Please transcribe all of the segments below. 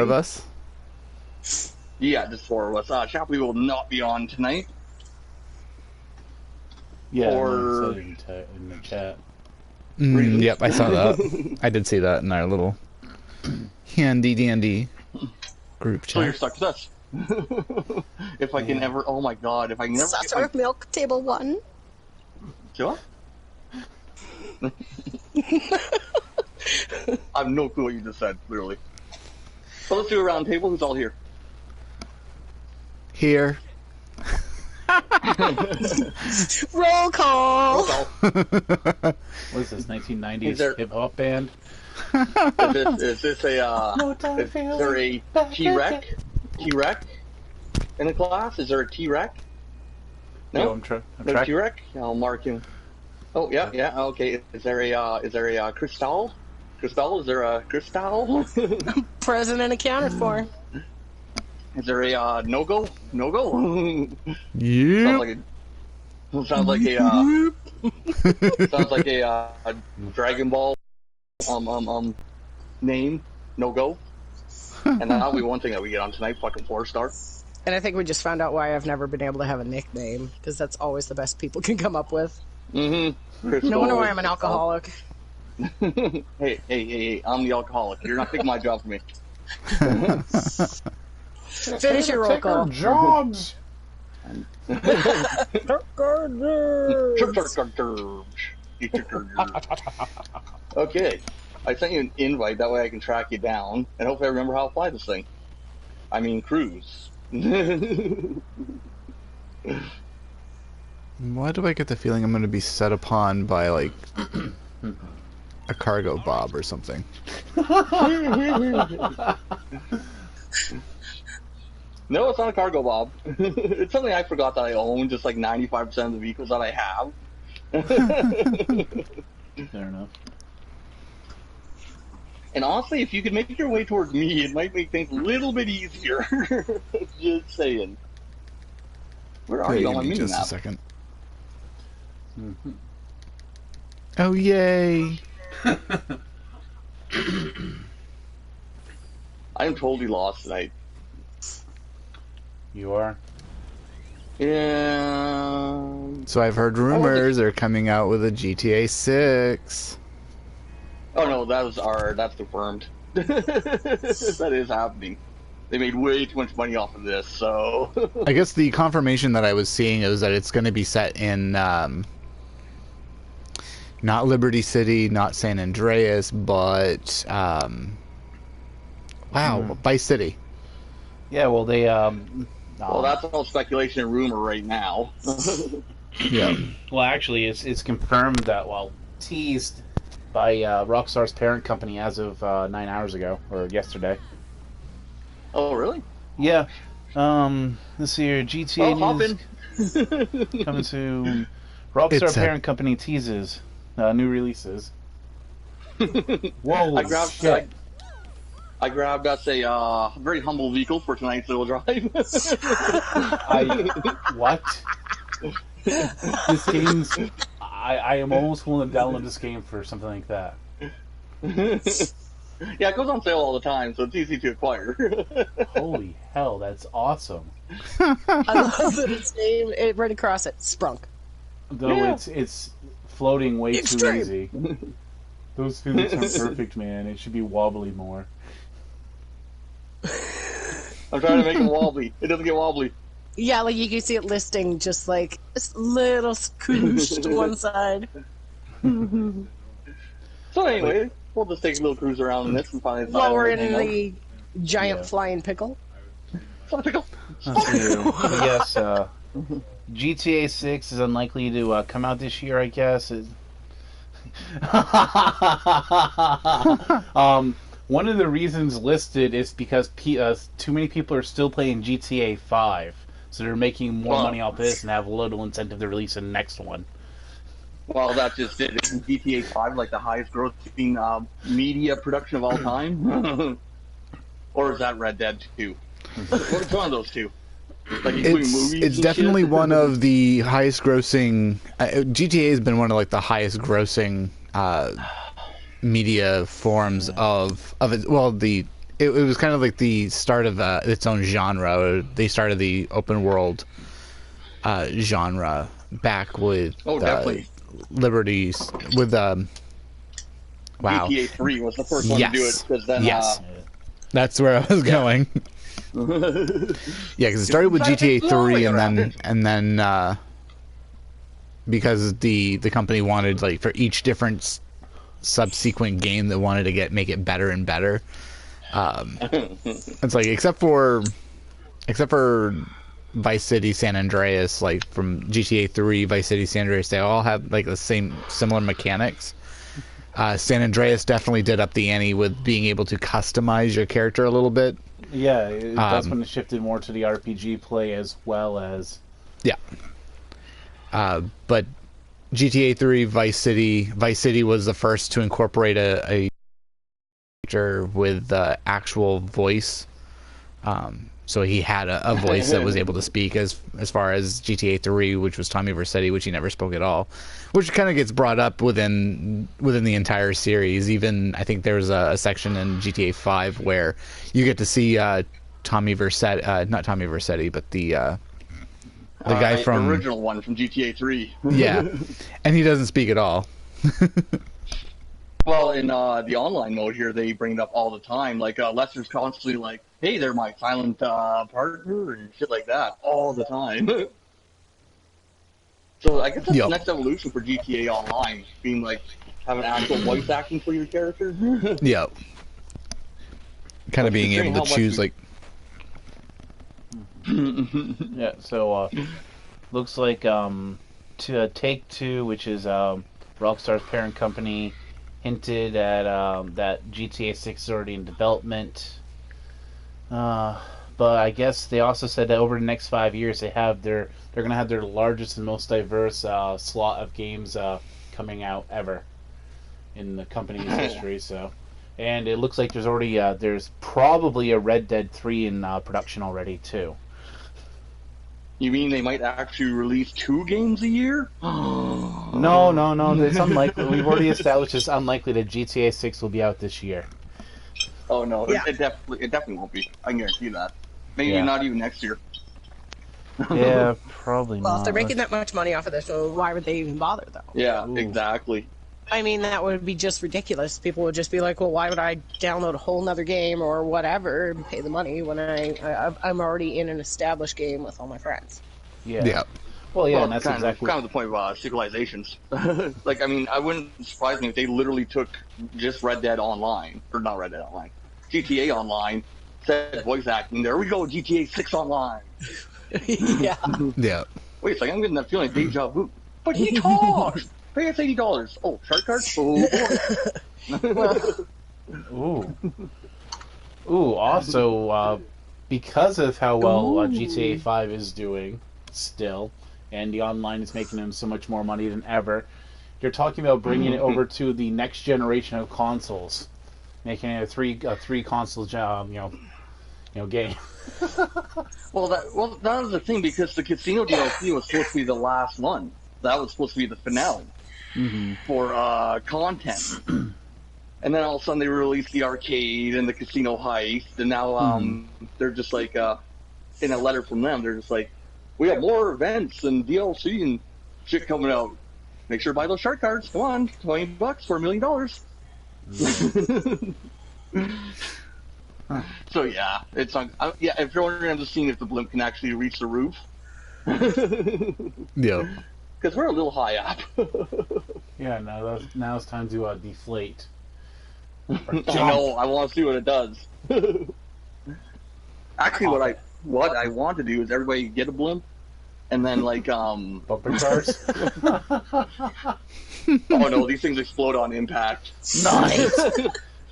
of us? Yeah, just 4 of us. Chappie will not be on tonight. Yeah, Or... in the chat. Yep, I saw that. I did see that in our little handy-dandy group chat. So you're stuck with us. If I can ever... Oh my god, if I can ever... Saucer of milk, table 1. What? I have no clue what you just said, literally. So let's do a round table. Who's all here? Here. Roll call! Roll call. What is this, 1990s hip-hop band? Is there a T-Rec? T-Rec in the class? Is there a T-Rec? No? Yo, I'm no T-Rec? I'll mark him. Oh, yeah, okay. Is there a Cristal? Cristal? Is there a Cristal? Present and accounted for. Is there a no-go? No-go? Yeah. Sounds like a Dragon Ball name. No-go. And that'll be one thing that we get on tonight, fucking 4-star. And I think we just found out why I've never been able to have a nickname, because that's always the best people can come up with. Mm-hmm. No wonder why I'm an alcoholic. Hey, I'm the alcoholic. You're not taking my job from me. Finish your roll call. Jobs! Okay, I sent you an invite, that way I can track you down, and hopefully I remember how to fly this thing. I mean, cruise. Why do I get the feeling I'm going to be set upon by, like, a cargo bob or something? No, it's not a cargo bob. It's something I forgot that I own, just like 95% of the vehicles that I have. Fair enough. And honestly, if you could make your way towards me, it might make things a little bit easier. Just saying. Where are you on my mini just map? a second. Oh, yay! I am totally lost tonight. You are? Yeah. So I've heard rumors they're coming out with a GTA 6. Oh no, that's confirmed. That is happening. They made way too much money off of this, so... I guess the confirmation that I was seeing is that it's going to be set in, not Liberty City, not San Andreas, but, Vice City. Yeah, well, they, Well, that's all speculation and rumor right now. Yeah. Well, actually, it's confirmed that, teased by Rockstar's parent company as of 9 hours ago, or yesterday. Oh, really? Yeah. Let's see here. GTA news coming to Rockstar parent company teases new releases. Whoa! I grabbed us a very humble vehicle for tonight's little drive. What? This game's... I am almost willing to download this game for something like that. Yeah, it goes on sale all the time, so it's easy to acquire. Holy hell, that's awesome. I love that it's named right across it, Sprunk. Though it's floating way too easy. Those physics aren't perfect, man. It should be wobbly more. I'm trying to make it wobbly. It doesn't get wobbly. Yeah, like you can see it listing just like a little scooched to one side. So anyway, we'll just take a little cruise around in this and finally while we're in the giant flying pickle. Pickle. I guess GTA 6 is unlikely to come out this year, I guess. One of the reasons listed is because too many people are still playing GTA 5. So they're making more money off this and have little incentive to release the next one. Well, that's just it. Isn't GTA 5 like the highest grossing media production of all time? Or is that Red Dead 2? What's one of those two? Like movies it's definitely one of the highest grossing... GTA has been one of like the highest grossing media forms of it. Well, the it was kind of like the start of its own genre. They started the open world genre back with definitely. Liberties with wow. GTA 3 was the first one to do it, because then that's where I was going. Yeah, because it started with GTA 3, and then because the company wanted, like, for each different subsequent game, they wanted to make it better and better. It's like except for Vice City, San Andreas, like from GTA 3, Vice City, San Andreas, they all have like the similar mechanics. San Andreas definitely did up the ante with being able to customize your character a little bit. Yeah, that's when it shifted more to the RPG play as well as... Yeah. But GTA 3, Vice City was the first to incorporate a feature with actual voice. So he had a voice that was able to speak as far as GTA 3, which was Tommy Vercetti, which he never spoke at all, which kind of gets brought up within the entire series. Even I think there's a section in GTA 5 where you get to see Tommy Vercetti, not Tommy Vercetti, but the guy from the original one from GTA 3. Yeah, and he doesn't speak at all. Well, in the online mode here, they bring it up all the time. Like, Lester's constantly like, hey, they're my silent partner and shit like that all the time. So I guess that's the next evolution for GTA Online, being like, having actual voice acting for your character. Yeah. Kind of being able to choose, like... Yeah, so, looks like, Take-Two, which is, Rockstar's parent company, hinted at that GTA 6 is already in development. But I guess they also said that over the next 5 years they're going to have their largest and most diverse slot of games coming out ever in the company's history. So, and it looks like there's probably a Red Dead 3 in production already too. You mean they might actually release 2 games a year? No. It's unlikely. We've already established it's unlikely that GTA 6 will be out this year. Oh no, yeah. It definitely won't be. I can guarantee that. Maybe not even next year. Yeah, probably not. Well, if they're making that much money off of this, so why would they even bother, though? Yeah, exactly. I mean, that would be just ridiculous. People would just be like, well, why would I download a whole nother game or whatever and pay the money when I'm already in an established game with all my friends? Yeah. Well, and that's kind exactly... of the point of civilizations. Like, I mean, I wouldn't surprise me if they literally took just Red Dead Online, or not Red Dead Online, GTA Online, said voice acting, there we go, GTA 6 Online. Yeah. Yeah. Wait a second, I'm getting that feeling of deja vu. But he talks! Pay us $80. Oh, shark cards? Oh, boy. Ooh, also, because of how well GTA 5 is doing still, and the online is making them so much more money than ever, you're talking about bringing it over to the next generation of consoles, making it a three console game. Well, that was the thing, because the casino DLC was supposed to be the last one. That was supposed to be the finale for content. And then all of a sudden they released the arcade and the casino heist, and now they're just like, in a letter from them, they're just like, we have more events and DLC and shit coming out. Make sure to buy those shark cards. Come on, $20 for $1 million. So yeah, it's on. If you're wondering, I'm just seeing if the blimp can actually reach the roof. Yeah. Because we're a little high up. Yeah, now it's time to deflate. I know. I want to see what it does. Actually, what I want to do is everybody get a blimp, and then bumper cars. Oh no, these things explode on impact. Nice.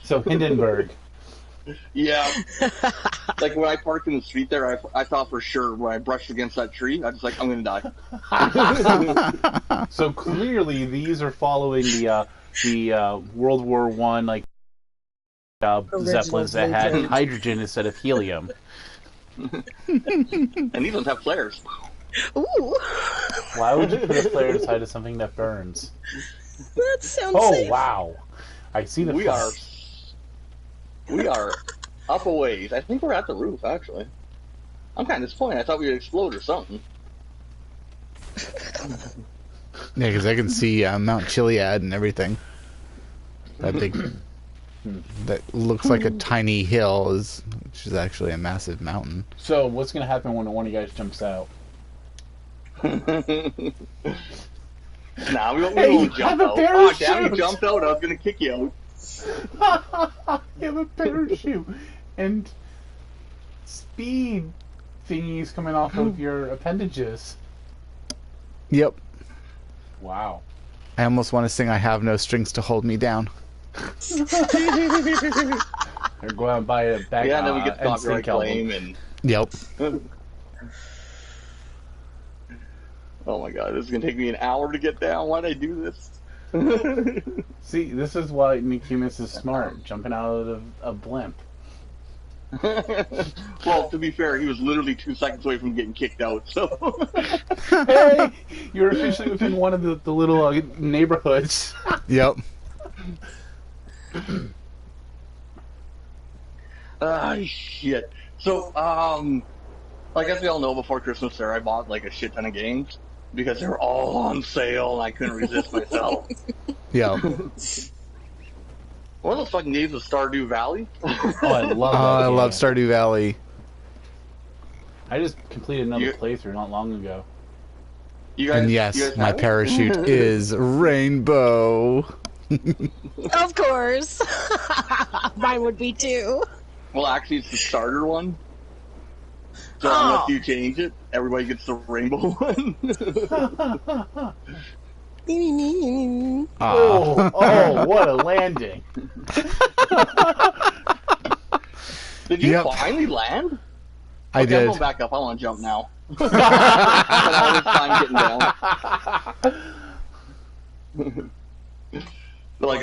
So Hindenburg. Yeah. Like when I parked in the street there, I thought for sure when I brushed against that tree, I was like, I'm gonna die. So clearly, these are following the World War I Zeppelins that had hydrogen instead of helium. And these ones have flares. Ooh. Why would you put a flare inside of something that burns? That sounds safe. Wow. I see the We are up a ways. I think we're at the roof, actually. I'm kind of disappointed. I thought we would explode or something. Yeah, because I can see Mount Chiliad and everything. That big, that looks like a tiny hill, which is actually a massive mountain. So, what's going to happen when one of you guys jumps out? Nah, we Hey, you won't have jump a out. parachute. Oh, damn, you jumped out. I was going to kick you out. You have a parachute and speed thingies coming off of your appendages. Yep. Wow. I almost want to sing "I Have No Strings to Hold Me Down." Or go out and buy a bag Yeah, and then we get the and copyright claim and... Yep. Oh my god, this is going to take me an hour to get down. Why'd I do this? See, this is why Nikimus is smart, jumping out of a blimp. Well, to be fair, he was literally 2 seconds away from getting kicked out, so... Hey, you're officially within one of the little neighborhoods. Yep. Ah, shit. So, I guess we all know before Christmas there, I bought like a shit ton of games because they were all on sale and I couldn't resist myself. Yep. One of those fucking games was Stardew Valley. Oh, I love that. I game. love Stardew Valley. I just completed another You- playthrough not long ago. You guys, And you yes, guys my have it? parachute is rainbow. Of course. Mine would be too. Well, actually, it's the starter one. So Oh. unless you change it, everybody gets the rainbow one. Oh, oh, what a landing! Did you Yep. finally land? I Okay, I'm did. going back up. I want to jump now. Spent all this time getting down. But like,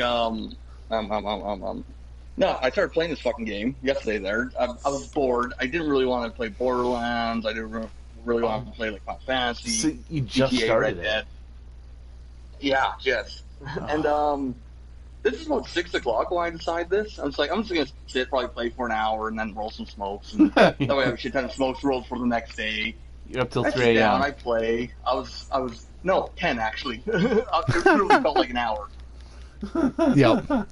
no, I started playing this fucking game yesterday there. I was bored. I didn't really want to play Borderlands. I didn't really want to play like Final Fantasy. So you just GTA, started Red it. Dead. Yeah, yes. And this is about 6 o'clock when I decide this. I was like, I'm just gonna sit, probably play for an hour, and then roll some smokes. And that way I have a shit ton of smokes rolled for the next day. You're up till I 3 sit down, a.m. I play. I was no 10 actually. It really felt like an hour. Yep. I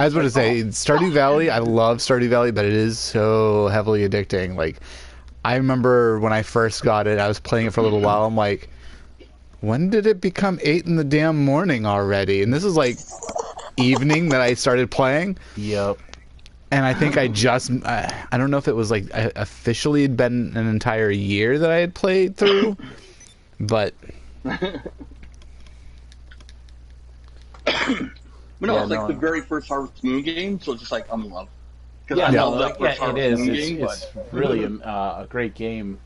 was about to say, Stardew Valley, I love Stardew Valley, but it is so heavily addicting. Like, I remember when I first got it, I was playing it for a little while. I'm like, when did it become 8 in the damn morning already? And this is like evening that I started playing. Yep. And I think I just, I don't know if it was like officially had been an entire year that I had played through, but But no, Yeah, it's like no. the very first Harvest Moon game, so it's just like I'm in love. Because Yeah, I no, love that like, first yeah, it Harvest is. Moon It's, game, it's but really a great game.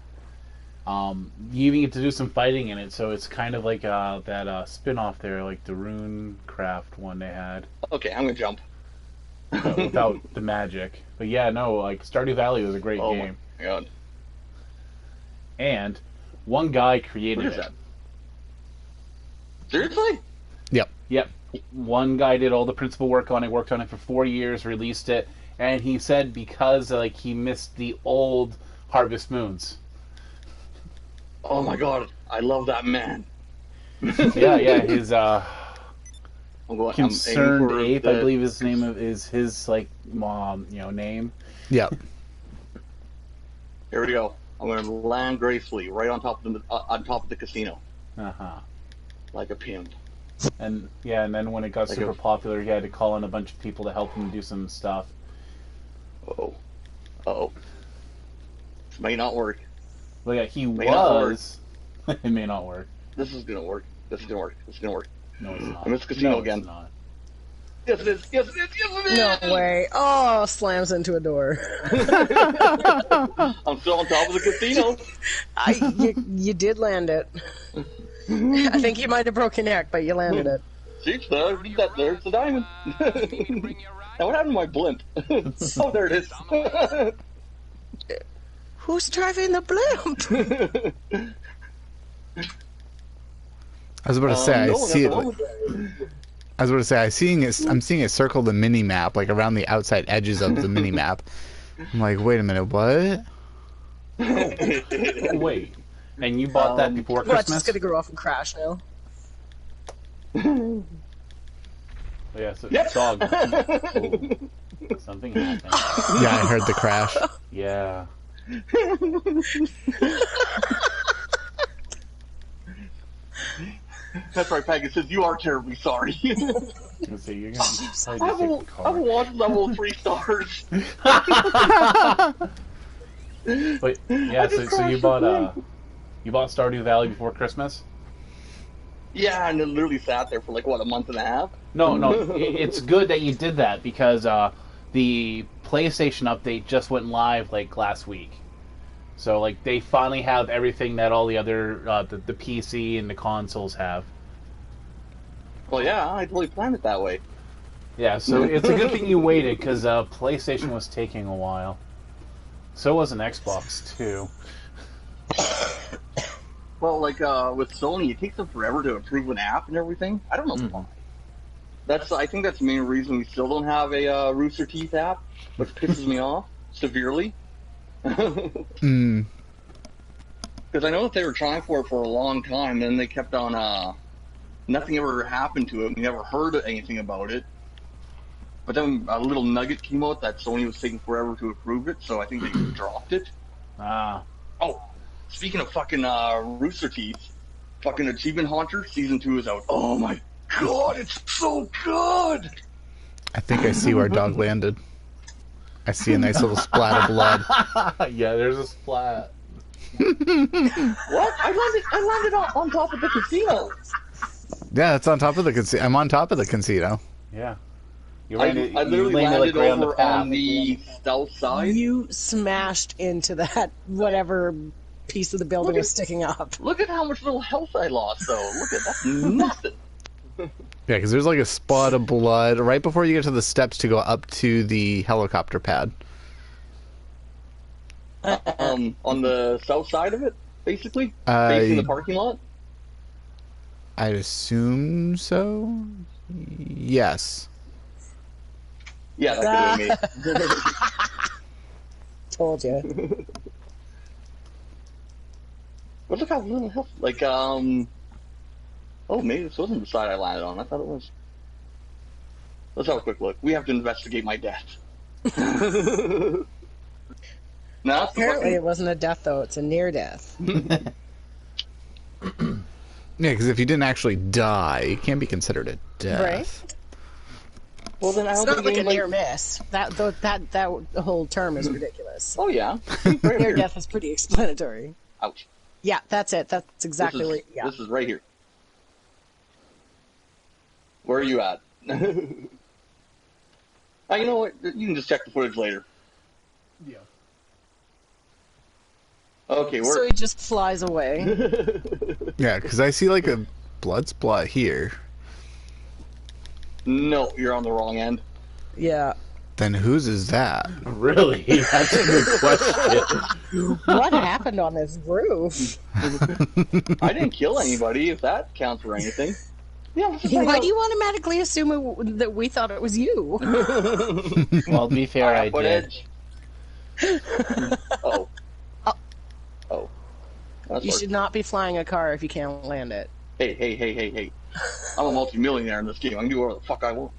You even get to do some fighting in it, so it's kind of like that spin-off there, like the Runecraft one they had, okay, I'm gonna jump. but without the magic. But yeah, no, like Stardew Valley was a great Oh game. my god. And one guy created What is it. that? Seriously? Yep. One guy did all the principal work on it, worked on it for 4 years, released it, and he said because like he missed the old Harvest Moons. Oh my god, I love that man. Yeah, his I'm going, Concerned I'm aiming Ape, for I the- believe his name is his like name. yeah. Here we go. I'm gonna land gracefully right on top of the casino, Uh-huh. like a pimp. And yeah, and then when it got Like super a- popular, he had to call in a bunch of people to help him do some stuff. Oh, oh. This may not work. But yeah, he May not work. was. It may not work. This is gonna work. This is gonna work. This is gonna work. No, it's not. I missed casino No, again. It's not. Yes, it is. Yes, it is. Yes, it is. No way. Oh, slams into a door. I'm still on top of the casino. You did land it. I think you might have broken your neck, but you landed it. See, there's the diamond. Now what happened to my blimp? Oh, there it is. Who's driving the blimp? I was about to say, no I one see at it. the moment. I was about to say, I'm seeing it circle the mini map, like around the outside edges of the mini map. I'm like, wait a minute, what? Oh, wait. And you bought that before Well, it's Christmas? just gonna go off and crash now. Oh, yeah, so Dog. Oh, something happened. Yeah, I heard the crash. Yeah. That's right, Peg. It says you are terribly sorry. Let's see, you're gonna decide to I've take the car. watched level 3 stars. But yeah, so you bought Stardew Valley before Christmas? Yeah, and it literally sat there for like what, a month and a half. No, it's good that you did that because the PlayStation update just went live like last week. So like they finally have everything that all the other the PC and the consoles have. Well, yeah, I totally planned it that way. Yeah, so it's a good thing you waited because PlayStation was taking a while. So was an Xbox too. Well, like with Sony, it takes them forever to approve an app and everything. I don't know why. I think that's the main reason we still don't have a Rooster Teeth app, which pisses me off severely. Because I know that they were trying for it for a long time, then they kept on. Nothing ever happened to it. We never heard anything about it. But then a little nugget came out that Sony was taking forever to approve it, so I think they dropped it. Ah. Oh, speaking of fucking Rooster Teeth, fucking Achievement Hunter Season 2 is out. Oh my god, it's so good! I think I see where Dog landed. I see a nice little splat of blood. Yeah, there's a splat. What? I landed on top of the casino. Yeah, it's on top of the casino. I'm on top of the casino. Yeah. I literally landed over on the south side. You smashed into that whatever piece of the building was sticking up. Look at how much little health I lost, though. Look at that's nothing. Yeah, because there's like a spot of blood right before you get to the steps to go up to the helicopter pad. On the south side of it, basically, facing the parking lot. I'd assume so. Yes. Yeah, that could have been me. Told you. But look how little health. Like, oh, maybe this wasn't the side I landed on. I thought it was. Let's have a quick look. We have to investigate my death. No, Apparently it wasn't a death, though. It's a near death. Yeah, because if you didn't actually die, it can't be considered a death. Right? Well, then I It's don't not think like a it, near miss. That whole term is ridiculous. Oh yeah. Near death is pretty explanatory. Ouch. Yeah, that's it. That's exactly what. Yeah. This is right here. Where are you at? You know what? You can just check the footage later. Yeah. Okay, So he just flies away. Yeah, because I see like a blood spot here. No, you're on the wrong end. Yeah. Then whose is that? Really? That's a good question. What happened on this roof? I didn't kill anybody, if that counts for anything. Yeah, Why do you automatically assume that we thought it was you? Well, to be fair, I What did. edge? Oh. Oh. That's You worse. should not be flying a car if you can't land it. Hey. I'm a multi-millionaire in this game. I can do whatever the fuck I want.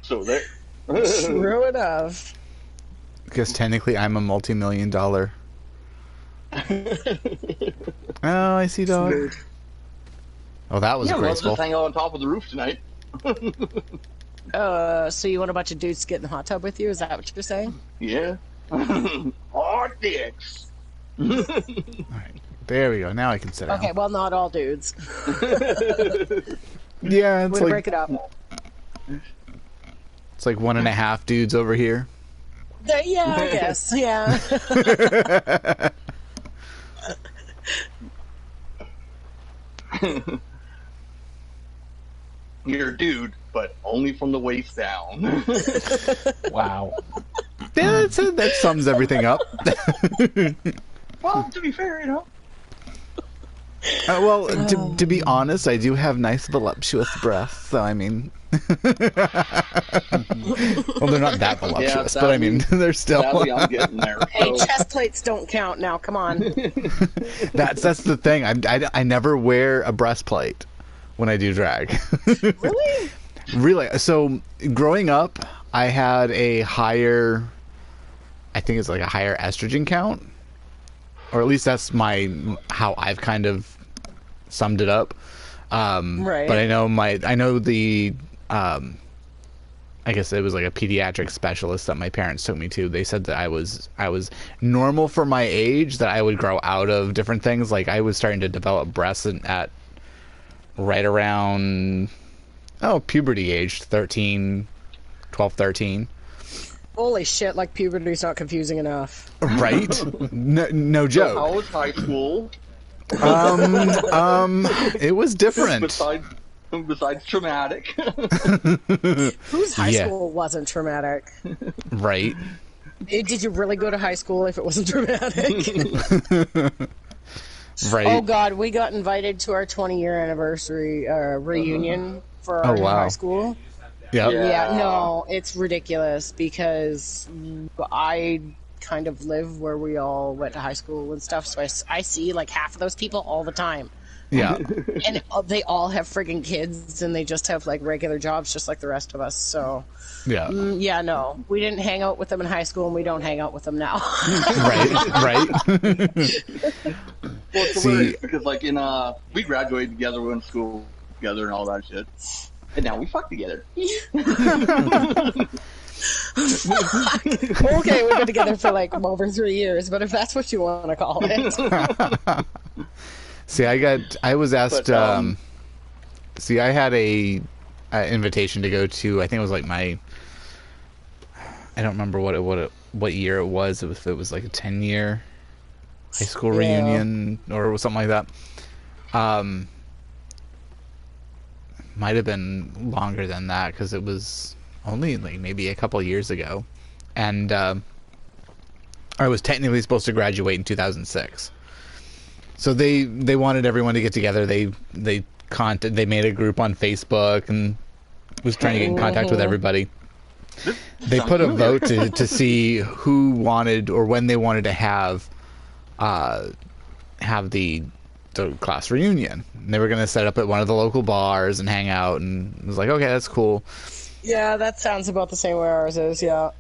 So there. True enough. Because technically I'm a multi-million-dollar. Oh, I see, Dog. Oh, that was Yeah, let's graceful. just hang out on top of the roof tonight. So you want a bunch of dudes to get in the hot tub with you? Is that what you're saying? Yeah. Hard dicks. Alright, there we go. Now I can sit down. Okay, well, not all dudes. Yeah, it's Way to like break it up. it's like 1.5 dudes over here. Yeah, I guess. Yeah. You're a dude, but only from the waist down. Wow. Yeah, that sums everything up. Well, to be fair, you know. Well, to be honest, I do have nice voluptuous breasts, so I mean, well, they're not that voluptuous, but I mean, they're still. Sadly, I'm getting there. Hey, So. chest plates don't count now. Come on. That's the thing. I never wear a breastplate when I do drag. Really? Really? So growing up, I had a higher, I think it's like a higher estrogen count, or at least that's how I've kind of summed it up. Right. But I know the I guess it was like a pediatric specialist that my parents took me to. They said that I was normal for my age, that I would grow out of different things. Like I was starting to develop breasts at right around puberty age, 13. Holy shit! Like puberty's not confusing enough. Right? No joke. How was high school? It was different. Besides traumatic. Whose high school wasn't traumatic? Right. Did you really go to high school if it wasn't traumatic? Right. Oh God, we got invited to our 20-year anniversary reunion for our high school. Yep. Yeah, no, it's ridiculous because I kind of live where we all went to high school and stuff, so I see like half of those people all the time. Yeah. And they all have friggin' kids, and they just have like regular jobs just like the rest of us, so... Yeah. Yeah, no. We didn't hang out with them in high school, and we don't hang out with them now. Right. Well, it's hilarious because, like, we graduated together, we went to school together and all that shit. And now we fuck together. Okay, we've been together for like over 3 years, but if that's what you want to call it. See, I was asked, But, see, I had a invitation to go to, I think it was like I don't remember what year it was. If it was like a 10-year high school reunion or something like that. Might have been longer than that because it was only like maybe a couple years ago, and I was technically supposed to graduate in 2006. So they wanted everyone to get together. They made a group on Facebook and was trying to get in contact with everybody. They put a vote to see who wanted or when they wanted to have the class reunion. And they were going to set up at one of the local bars and hang out, and it was like, okay, that's cool. Yeah, that sounds about the same way ours is, yeah.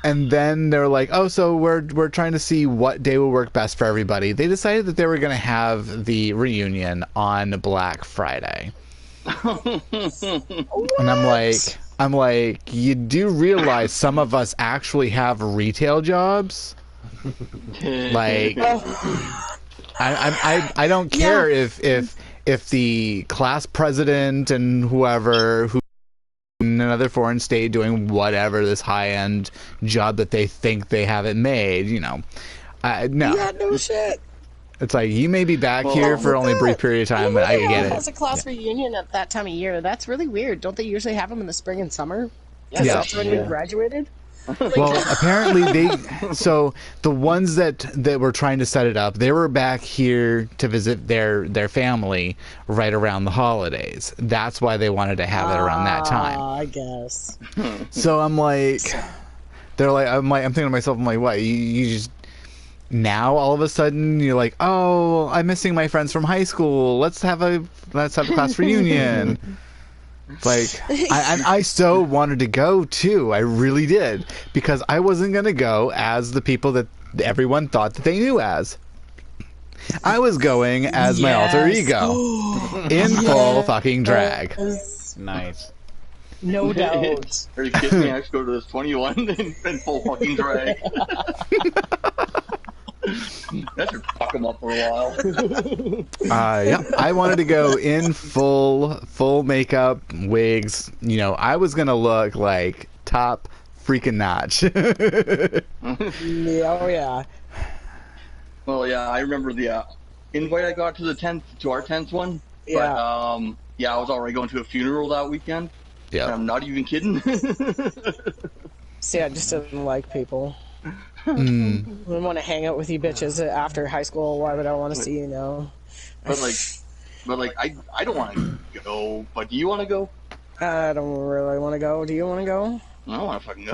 And then they were like, oh, so we're trying to see what day will work best for everybody. They decided that they were going to have the reunion on Black Friday. And I'm like, you do realize some of us actually have retail jobs? Like, I don't care if the class president and whoever who in another foreign state doing whatever this high-end job that they think they have it made, no. Yeah, no shit. It's like, you may be back here for only a brief period of time, but I get it. Has a class reunion at that time of year. That's really weird. Don't they usually have them in the spring and summer? Yeah. That's when we graduated? Well, apparently so the ones that were trying to set it up, they were back here to visit their family right around the holidays. That's why they wanted to have it around that time. I guess. So I'm thinking to myself, I'm like, what, you just, now all of a sudden you're like, oh, I'm missing my friends from high school. Let's have a class reunion. Like, I so wanted to go too. I really did, because I wasn't gonna go as the people that everyone thought that they knew as. I was going as my alter ego in full fucking drag. Nice. No doubt. Are you kidding me? I should go to this 21 in full fucking drag. That should fuck them up for a while. Yeah, I wanted to go in full makeup, wigs. I was gonna look like top freaking notch. Oh yeah. Well, yeah, I remember the invite I got to our 10th one. Yeah. But, yeah, I was already going to a funeral that weekend. Yeah. And I'm not even kidding. See, I just didn't like people. I want to hang out with you bitches after high school. Why would I want to see you now? But, like, but like I don't want to go. But do you want to go? I don't really want to go. Do you want to go? I don't want to fucking go.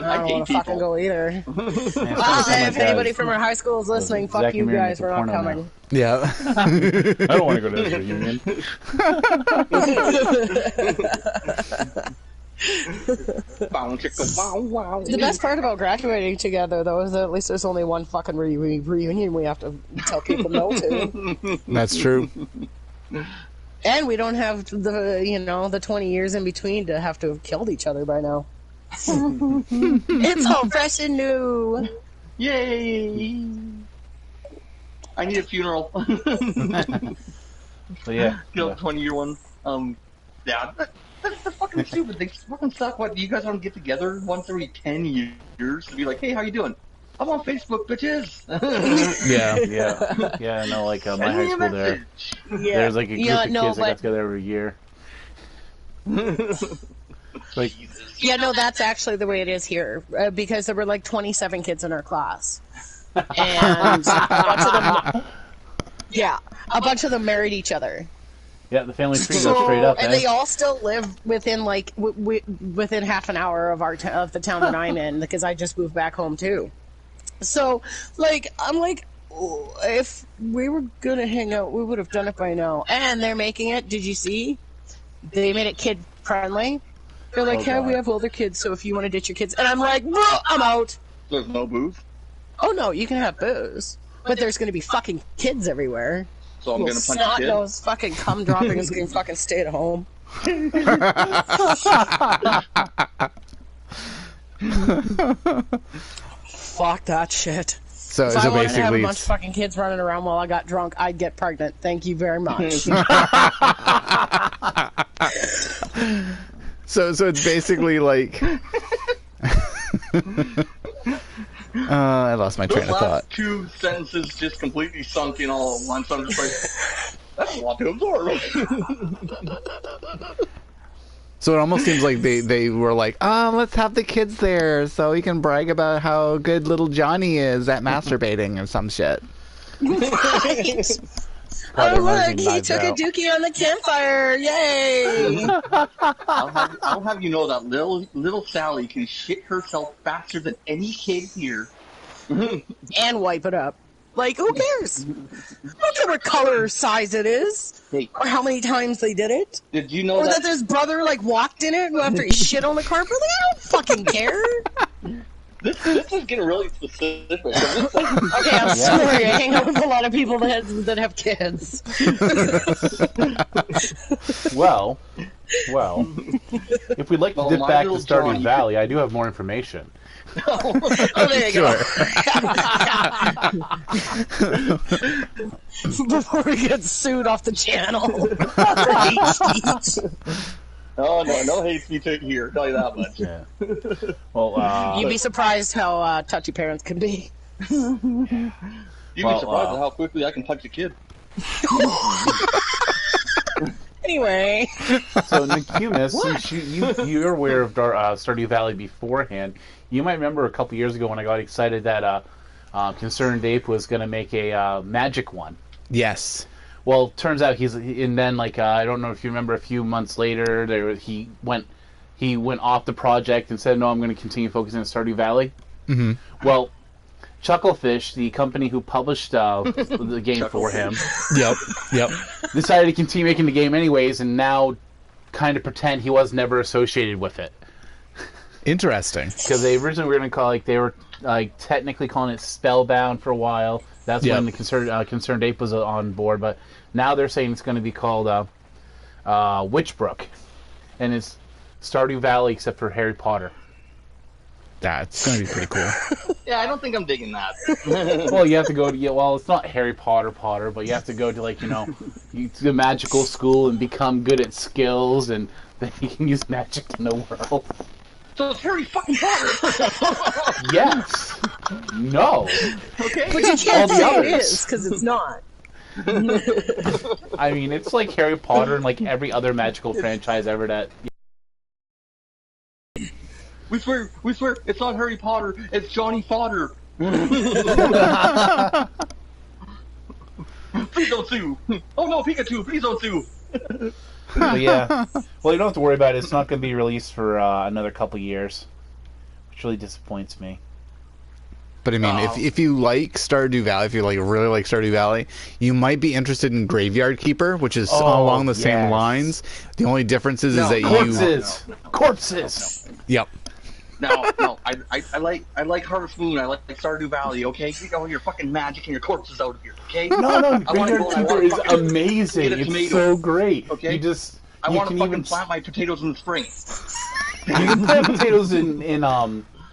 I don't want to fucking go either. Man, it's Well, something if like anybody that. from our high school is listening, fuck Zack you and Mary guys, make a we're not porno coming. Yeah. I don't want to go to this reunion. The best part about graduating together, though, is that at least there's only one fucking reunion we have to tell people no to. That's true. And we don't have the 20 years in between to have to have killed each other by now. It's all fresh and new. Yay! I need a funeral. So yeah, Kill yeah. 20-year one. Yeah, that's fucking stupid. They fucking suck. What, you guys don't get together once every 10 years to be like, hey, how you doing? I'm on Facebook, bitches. Yeah. No, like my Send high me a school there. message. Yeah. There's like a group of no, kids that but got together every year. Like, yeah, no, that's actually the way it is here because there were like 27 kids in our class, and a bunch of them married each other. yeah, the family tree goes straight up. And eh? they all still live within like within half an hour of of the town that I'm in because I just moved back home too. So, like, I'm like, oh, if we were gonna hang out, we would have done it by now. And they're making it. Did you see? They made it kid friendly. They're like, hey, we have older kids, so if you want to ditch your kids, and I'm like, I'm out. There's no booze, Oh no, you can have booze, but there's gonna be fucking kids everywhere. so I'm Little gonna punch a kid. snot-nosed fucking cum dropping is gonna fucking stay at home. Fuck that shit. So, If I so wanted to have a basically, bunch of fucking kids running around while I got drunk, I'd get pregnant. Thank you very much. so it's basically like. I lost my train Those of thought. last two sentences just completely sunk in all at once. I'm just like, that's a lot to absorb. So it almost seems like they were like, let's have the kids there so we can brag about how good little Johnny is at masturbating or some shit. Right. Probably Oh runs look, and he knives took a out. dookie on the campfire! Yay! I'll have you know that little Sally can shit herself faster than any kid here. And wipe it up. Like, who cares? I don't care what color or size it is, Hey, or how many times they did it, did you know or that that? his brother like walked in it after he shit on the carpet. Like, I don't fucking care. This is getting really specific. Okay, I'm sorry. I hang out with a lot of people that have kids. Well, if we'd like to Well, dip my back little to Stardew Johnny- Valley, I do have more information. Oh, there you go. Before we get sued off the channel. For hate speech. Oh no hate speech here. Tell you that much. Yeah. Well, You'd be surprised how touchy parents can be. You'd be surprised at how quickly I can touch a kid. Anyway. so Nicumus, since you're aware of Stardew Valley beforehand, you might remember a couple years ago when I got excited that Concerned Ape was going to make a magic one. Yes. Well, turns out and then like I don't know if you remember, a few months later, he went off the project and said, no, I'm going to continue focusing on Stardew Valley. Mm-hmm. Well, Chucklefish, the company who published the game for him, Yep. decided to continue making the game anyways, and now kind of pretend he was never associated with it. Interesting. Because they originally were going to call they were technically calling it Spellbound for a while. That's when the Concerned Ape was on board, but now they're saying it's going to be called Witchbrook, and it's Stardew Valley except for Harry Potter. That's going to be pretty cool. Yeah, I don't think I'm digging that. Well, you have to go to well, it's not Harry Potter, but you have to go to to the magical school and become good at skills, and then you can use magic in the world. So it's Harry fucking Potter. Yes. No. Okay. But you All can't the say others. it is, because it's not. I mean, it's like Harry Potter and like every other magical franchise ever that. We swear, it's not Harry Potter, it's Johnny Fodder. please don't sue. Oh no, Pikachu, please don't sue. But yeah, well, you don't have to worry about it. It's not going to be released for another couple years, which really disappoints me. But I mean, if you like Stardew Valley, if you like really like Stardew Valley, you might be interested in Graveyard Keeper, which is along the same lines. The only difference is that corpses. Yep. No, I like Harvest Moon. I like Stardew Valley. Okay, get all your fucking magic and your corpses out of here. Okay. No, Graveyard Keeper is amazing. It's so great. Okay. I want to fucking plant my potatoes in the spring. You can plant potatoes in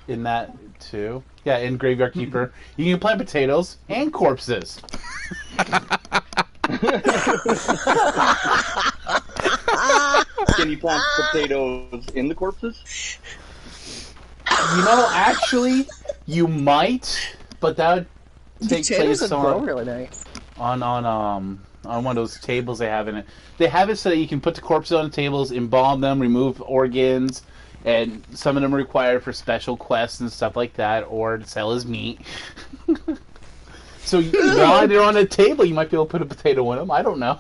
that too. Yeah, in Graveyard Keeper, you can plant potatoes and corpses. Can you plant potatoes in the corpses? You know, actually, you might, but that would take place on really nice. on one of those tables they have in it. They have it so that you can put the corpses on the tables, embalm them, remove organs, and some of them are required for special quests and stuff like that, or to sell as meat. So while they're on a table, you might be able to put a potato in them. I don't know.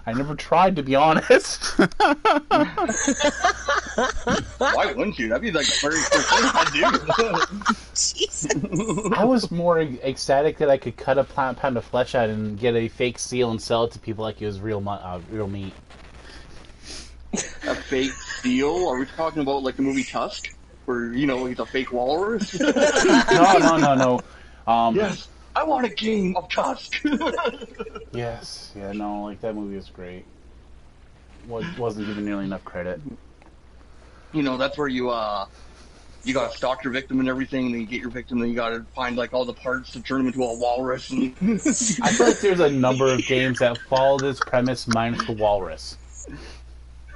I never tried, to be honest. Why wouldn't you? That'd be like the very first thing I'd do. Jesus. I was more ecstatic that I could cut a pound of flesh out and get a fake seal and sell it to people like it was real meat. A fake seal? Are we talking about like the movie Tusk? Where, you know, he's a fake walrus? No. Yes, I want a game of Tusk. Yes, yeah, no, like that movie was great. Wasn't given nearly enough credit. You know, that's where you gotta stalk your victim and everything, and then you get your victim, and you gotta find like all the parts to turn him into a walrus. And I feel like there's a number of games that follow this premise minus the walrus.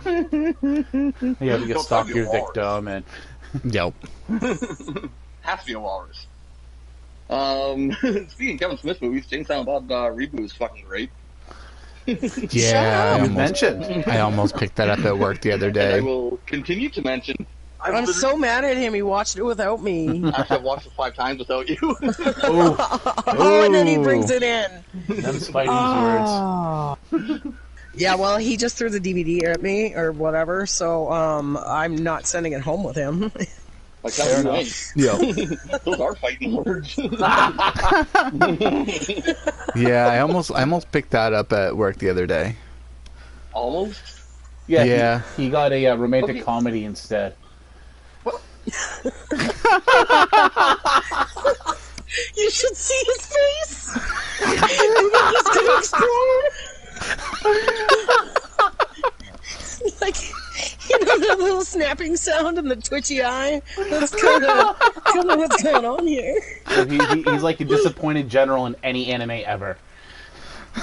You have to stalk your victim and Yep. Has to be a walrus. Speaking of Kevin Smith movies, Jane Silent Bob reboot is fucking great. Yeah, mentioned. I almost picked that up at work the other And I day. will continue to mention. I'm so mad at him. He watched it without me. Actually, I've watched it 5 times without you. Oh, and then he brings it in. Them's fighting words. Yeah, well, he just threw the DVD at me or whatever, so I'm not sending it home with him. Like that was Yeah. Those are fighting words. Yeah, I almost picked that up at work the other day. Almost. Yeah. He got a romantic comedy instead. You should see his face. It just got explode. Like, you know that little snapping sound and the twitchy eye? That's kind of what's going on here. So he's like a disappointed general in any anime ever.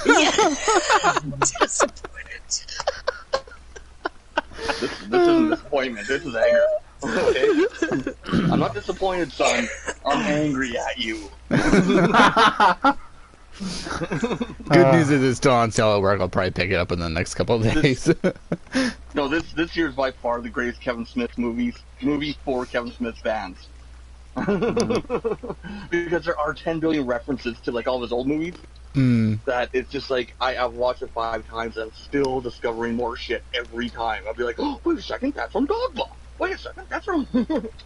Yeah. Disappointed. This isn't disappointment. This is anger. Okay? I'm not disappointed, son. I'm angry at you. Good news is it's still on sale at work. I'll probably pick it up in the next couple of days. No, this year is by far the greatest Kevin Smith movie for Kevin Smith fans. Because there are 10 billion references to like all of his old movies. That it's just like I've watched it 5 times and I'm still discovering more shit every time. I'll be like, oh, wait a second, that's from Dogg. Wait a second, that's from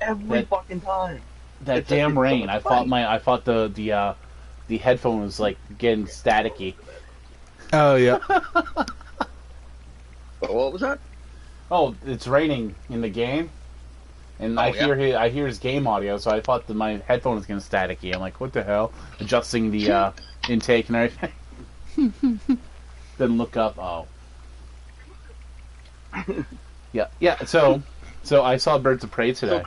every fucking time. That damn rain! I thought the headphone was like getting staticky. Oh yeah. What was that? Oh, it's raining in the game, and I hear his game audio, so I thought that my headphone was getting staticky. I'm like, what the hell? Adjusting the intake and everything. Then look up. Oh, yeah. So I saw Birds of Prey today.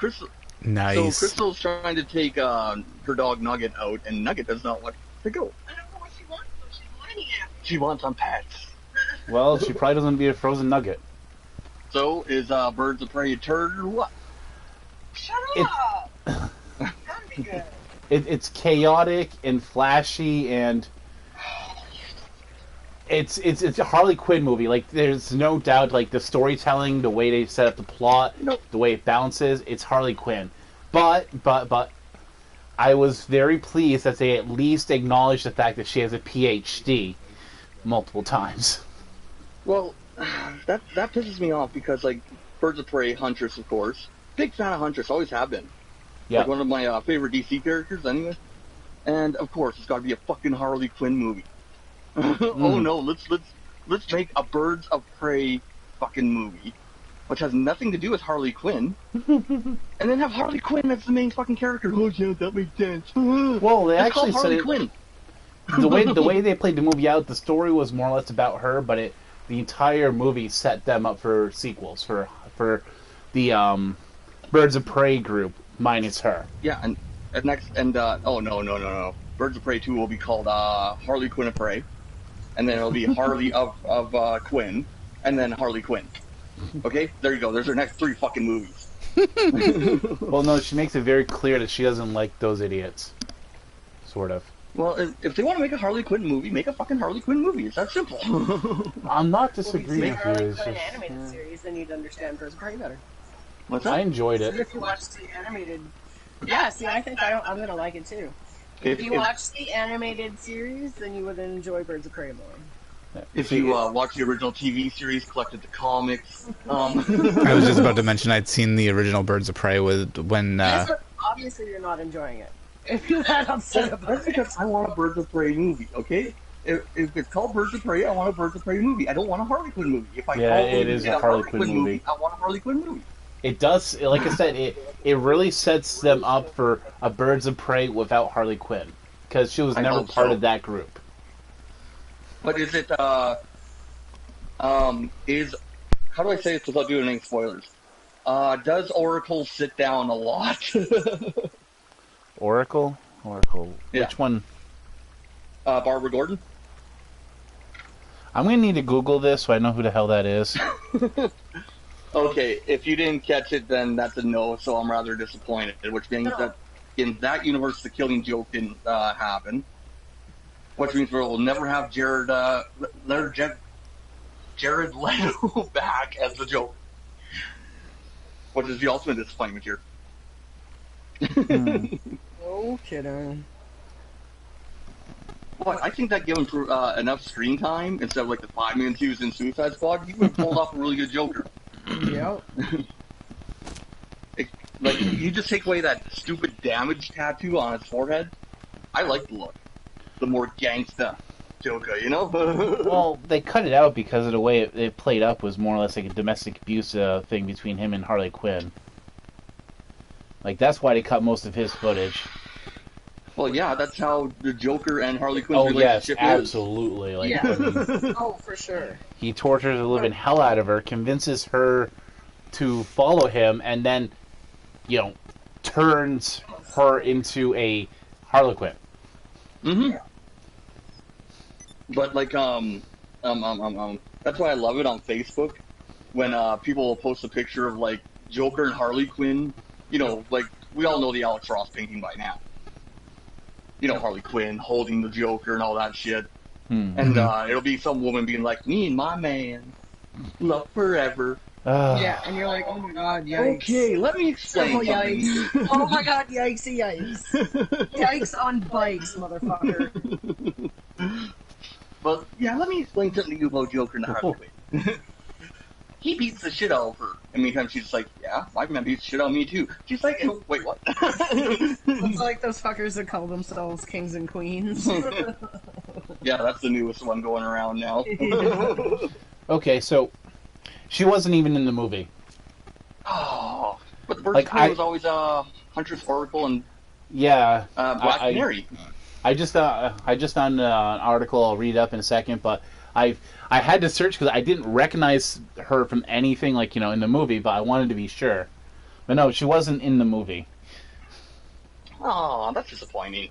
Nice. So Crystal's trying to take her dog Nugget out, and Nugget does not want to go. I don't know what she wants, but she's wanting him. She wants some pets. Well, she probably doesn't want to be a frozen nugget. So is Birds of Prey a turd or what? Shut up! That'd be good. It's chaotic and flashy, and it's a Harley Quinn movie. Like, there's no doubt, like, the storytelling, the way they set up the plot, the way it balances, it's Harley Quinn. But I was very pleased that they at least acknowledged the fact that she has a PhD, multiple times. Well, that pisses me off because, like, Birds of Prey, Huntress, of course. Big fan of Huntress, always have been. Yeah. Like, one of my favorite DC characters, anyway. And, of course, it's got to be a fucking Harley Quinn movie. Oh, no, let's make a Birds of Prey fucking movie, which has nothing to do with Harley Quinn, and then have Harley Quinn as the main fucking character. Oh, yeah, that makes sense. Well, they It's actually called said Harley it, Quinn. the way they played the movie out, the story was more or less about her, but the entire movie set them up for sequels for the Birds of Prey group minus her. Yeah, and oh no. Birds of Prey 2 will be called Harley Quinn of Prey, and then it'll be Harley of Quinn, and then Harley Quinn. Okay, there you go. There's our next 3 fucking movies. Well, no, she makes it very clear that she doesn't like those idiots. Sort of. Well, if they want to make a Harley Quinn movie, make a fucking Harley Quinn movie. It's that simple. I'm not Well, if you disagreeing with you. Harley It's Quinn just, animated series, then you'd understand Birds of Prey better. What's I that? enjoyed So it. if you watch the animated, yeah. See, I think I'm gonna like it too. If you watch the animated series, then you would enjoy Birds of Prey more. If you watch the original TV series, collected the comics, I was just about to mention I'd seen the original Birds of Prey when Yes, but obviously you're not enjoying it. If you're that upset about that's it. because I want a Birds of Prey movie, okay? If it's called Birds of Prey, I want a Birds of Prey movie. I don't want a Harley Quinn movie. If I Yeah, call it is a Harley Quinn movie. I want a Harley Quinn movie. It does, like I said, it really sets them up for a Birds of Prey without Harley Quinn. Because she was I never hope part so. of that group. But is it, how do I say this without doing any spoilers? Does Oracle sit down a lot? Oracle? Yeah. Which one? Barbara Gordon? I'm going to need to Google this so I know who the hell that is. Okay, if you didn't catch it, then that's a no, so I'm rather disappointed, which means that in that universe, the Killing Joke didn't happen. Which means we'll never have Jared Leto back as the Joker. Which is the ultimate disappointment here. No kidding. But I think that given enough screen time, instead of like the 5 minutes he was in Suicide Squad, he would have pulled off a really good Joker. Yep. Like, you just take away that stupid damage tattoo on his forehead. I like the look. The more gangsta Joker, you know? Well, they cut it out because of the way it played up was more or less like a domestic abuse thing between him and Harley Quinn. Like, that's why they cut most of his footage. Well, yeah, that's how the Joker and Harley Quinn's Oh, yes, relationship is. absolutely. Like, Yeah. I mean, Oh, for sure. he tortures the living hell out of her, convinces her to follow him, and then, turns her into a Harlequin. Mm-hmm. But like that's why I love it on Facebook when people will post a picture of like Joker and Harley Quinn. Like we all know the Alex Ross painting by now. Harley Quinn holding the Joker and all that shit. And it'll be some woman being like, "Me and my man, love forever." Yeah, and you're like, oh my god, yikes. Okay, let me explain. Oh, something. yikes. Oh my god, yikes. Yikes on bikes, motherfucker. But yeah, let me explain something to you about Joker and Harley Quinn. He beats the shit out of her. And meantime, she's just like, yeah, my man beats the shit out of me too. She's like, wait, what? It's like those fuckers that call themselves kings and queens. Yeah, that's the newest one going around now. Okay, so she wasn't even in the movie. Oh, but the Birds Like, of Prey was always Huntress, Oracle, and Yeah, Black Canary. I just found an article I'll read up in a second, but I had to search because I didn't recognize her from anything like in the movie, but I wanted to be sure. But no, she wasn't in the movie. Oh, that's disappointing.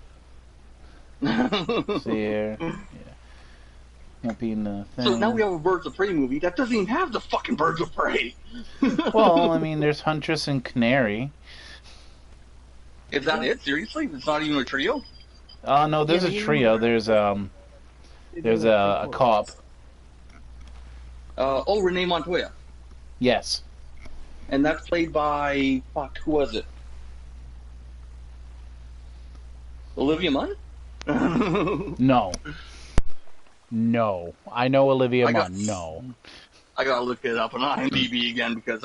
See here, yeah, won't be in the thing. So now we have a Birds of Prey movie that doesn't even have the fucking Birds of Prey. Well, I mean, there's Huntress and Canary. Is that it? Seriously? It's not even a trio? No, there's a trio. There's a cop. Renee Montoya. Yes. And that's played by, who was it? Olivia Munn? No. No. I know Olivia I got- Munn. No. I gotta look it up on IMDb again because,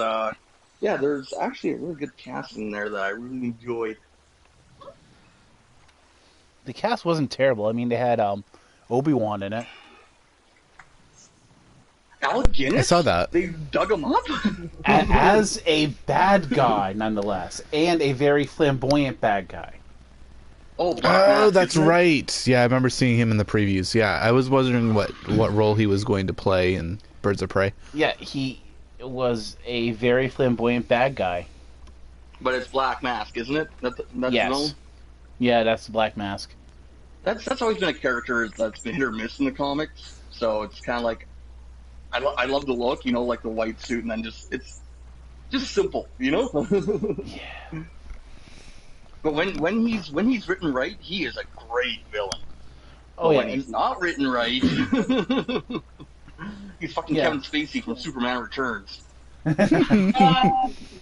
yeah, there's actually a really good cast in there that I really enjoyed. The cast wasn't terrible. I mean, they had Obi-Wan in it. Alec Guinness? I saw that. They dug him up? As a bad guy, nonetheless. And a very flamboyant bad guy. Oh, Black Oh, Mask, that's isn't it? right. Yeah, I remember seeing him in the previews. Yeah, I was wondering what role he was going to play in Birds of Prey. Yeah, he was a very flamboyant bad guy. But it's Black Mask, isn't it? That's Yes. his own? Yeah, that's the Black Mask. That's always been a character that's been hit or miss in the comics. So it's kind of like I love the look, like the white suit, and then it's just simple, Yeah. But when he's written right, he is a great villain. Oh, But yeah. when he's not written right, he's fucking Yeah. Kevin Spacey from Superman Returns.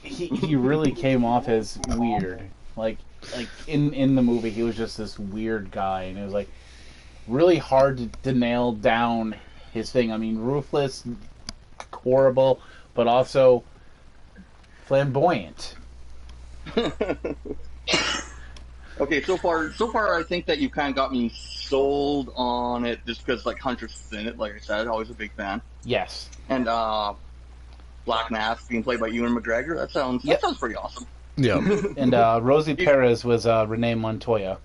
He really came off as weird. Like in the movie, he was just this weird guy, and it was like really hard to nail down his thing. I mean, ruthless, horrible, but also flamboyant. Okay, so far, I think that you kind of got me sold on it just because like Huntress is in it. Like I said, always a big fan. Yes. And Black Mask being played by Ewan McGregor. That sounds pretty awesome. Yeah. And Rosie Perez was Renee Montoya.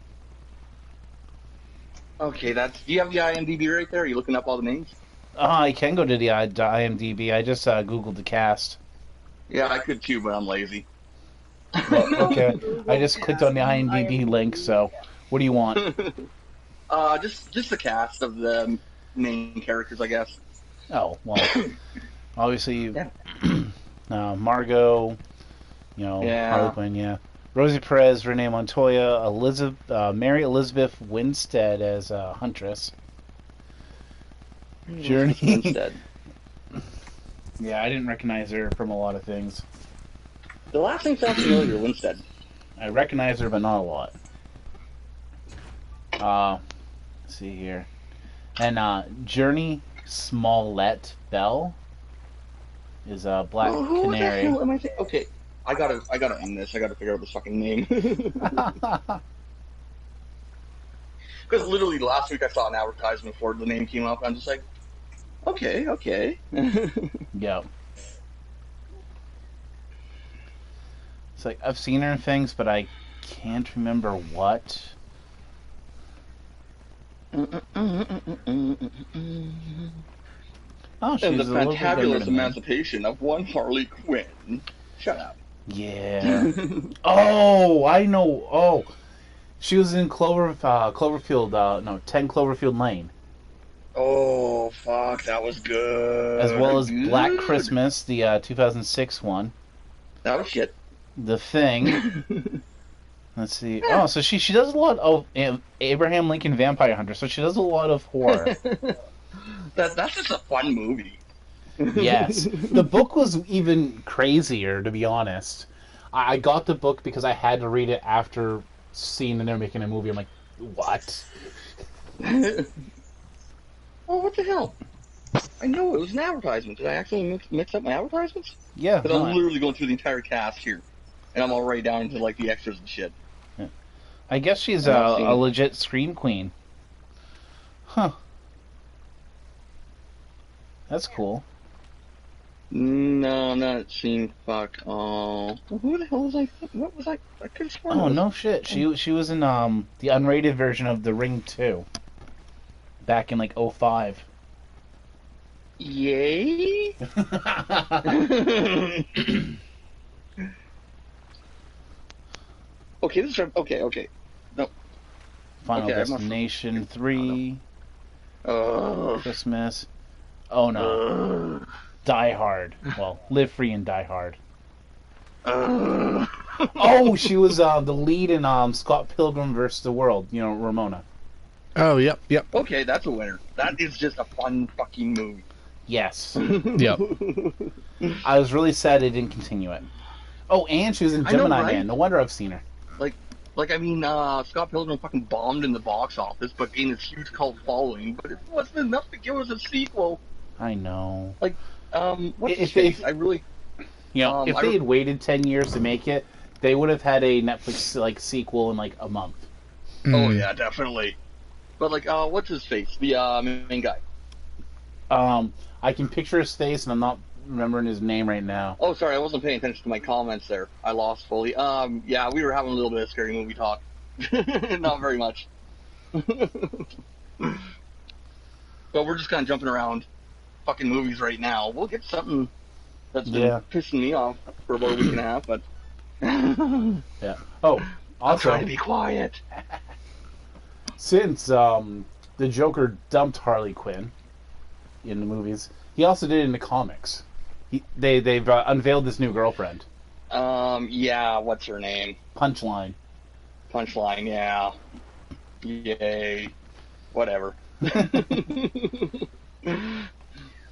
Okay, do you have the IMDb right there? Are you looking up all the names? I can go to the IMDb. I just Googled the cast. Yeah, I could too, but I'm lazy. Well, okay. I just clicked on the IMDb link, so what do you want? Just the cast of the main characters, I guess. Oh, well, obviously, Yeah. Margot, Yeah. Harley Quinn, yeah. Rosie Perez, Renee Montoya, Mary Elizabeth Winstead as Huntress. Journey. Instead. Yeah, I didn't recognize her from a lot of things. The last name sounds familiar, Winstead. I recognize her, but not a lot. Let's see here. And Journey Smollett Bell is Black Who the Canary. hell am I thinking? Okay, I gotta end this. I gotta figure out this fucking name. Because literally last week I saw an advertisement for it. The name came up. I'm just like, okay. Yep. It's like I've seen her in things, but I can't remember what. Oh, she's And the a little bit younger fantabulous than me. emancipation of one Harley Quinn. Shut up. Yeah. Oh, I know. Oh, she was in Cloverfield. No, 10 Cloverfield Lane, Oh fuck, that was good. as well as Good. Black Christmas, the 2006 one. That was shit. The Thing. Let's see. Oh, so she does a lot of Abraham Lincoln Vampire Hunter. So she does a lot of horror. That's just a fun movie. Yes. The book was even crazier, to be honest. I got the book because I had to read it after seeing that they're making a movie. I'm like, what? Oh, what the hell? I know it was an advertisement. Did I actually mix up my advertisements? Yeah. Because no, I'm literally going through the entire cast here, and I'm already down to like the extras and shit. I guess she's I'm not seeing a it. legit scream queen. Huh. That's cool. No, I'm not seeing fuck all. Who the hell was I? What was I? I could have sworn. Oh, no shit. She was in the unrated version of The Ring 2. Back in like 05. Yay! Okay, this is okay. Final Okay, I must- Destination 3. Uh, Christmas. Oh no. Die Hard. Well, Live Free and Die Hard. Oh, she was the lead in Scott Pilgrim vs. the World. Ramona. Oh, yep. Okay, that's a winner. That is just a fun fucking movie. Yes. Yep. I was really sad they didn't continue it. Oh, and she was in I know, Gemini right? Man. No wonder I've seen her. Like, I mean, Scott Pilgrim fucking bombed in the box office, but gained this huge cult following, but it wasn't enough to give us a sequel. I know. Like, what's If his they- face? I really... You know, if they had waited 10 years to make it, they would have had a Netflix like sequel in like a month. Oh, yeah, definitely. But, like, what's his face? The, main guy. I can picture his face, and I'm not remembering his name right now. Oh, sorry, I wasn't paying attention to my comments there. I lost fully. Yeah, we were having a little bit of scary movie talk. Not very much. But we're just kind of jumping around fucking movies right now. We'll get something that's been pissing me off for about a week and a half, but... Yeah. Oh, I'm trying also, to be quiet. since the Joker dumped Harley Quinn in the movies, he also did it in the comics. They've unveiled this new girlfriend. Yeah, what's her name? Punchline. Punchline, yeah. Yay. Whatever.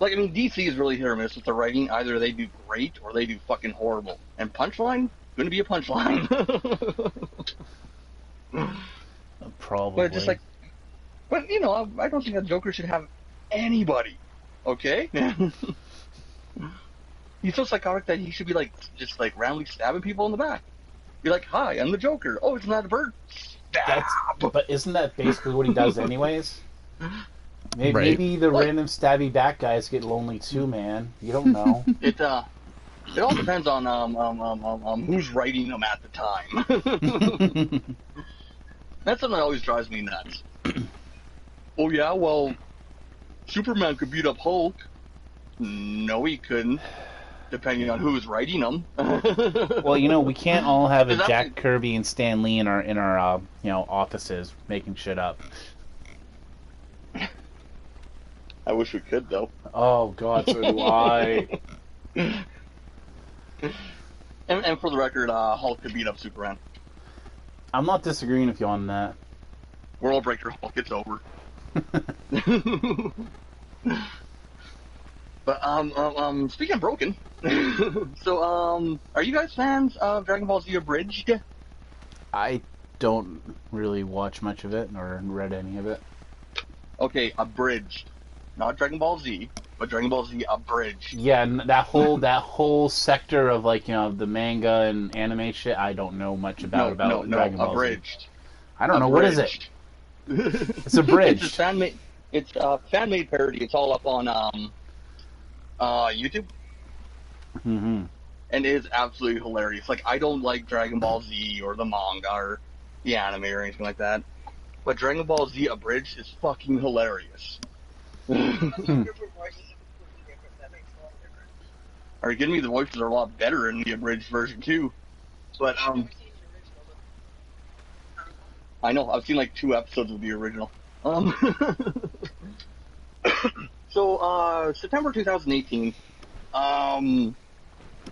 Like, I mean, DC is really hit or miss with the writing. Either they do great or they do fucking horrible. And Punchline, going to be a Punchline. Probably. But just like, but you know, I don't think a Joker should have anybody. Okay? He's so psychotic that he should be like, just like randomly stabbing people in the back. Be like, hi, I'm the Joker. Oh, it's not a bird. Stab! But isn't that basically what he does anyways? Maybe, Right. maybe the random stabby back guys get lonely too, man. You don't know. It all depends on who's writing them at the time. That's something that always drives me nuts. Oh yeah, well, Superman could beat up Hulk. No, he couldn't. Depending on who's writing them. Well, you know, we can't all have a Is that- Jack Kirby and Stan Lee in our you know, offices making shit up. I wish we could, though. Oh God, so do I. And for the record, Hulk could beat up Superman. I'm not disagreeing with you on that. World Breaker Hulk, it's over. But speaking of broken, so are you guys fans of Dragon Ball Z Abridged? I don't really watch much of it or read any of it. Okay, Abridged, not Dragon Ball Z, but Dragon Ball Z Abridged. Yeah, and that whole sector of like, you know, the manga and anime shit, I don't know much about Dragon Ball Abridged. Z. I don't know, what is it? It's Abridged. It's a fan-made parody. It's all up on YouTube. Mm-hmm. And it is absolutely hilarious. Like, I don't like Dragon Ball Z or the manga or the anime or anything like that. But Dragon Ball Z Abridged is fucking hilarious. Different voices are completely different. That makes a lot of difference. Are you kidding me? The voices are a lot better in the abridged version too. But I've never seen the original. I know I've seen like 2 episodes of the original. So September 2018,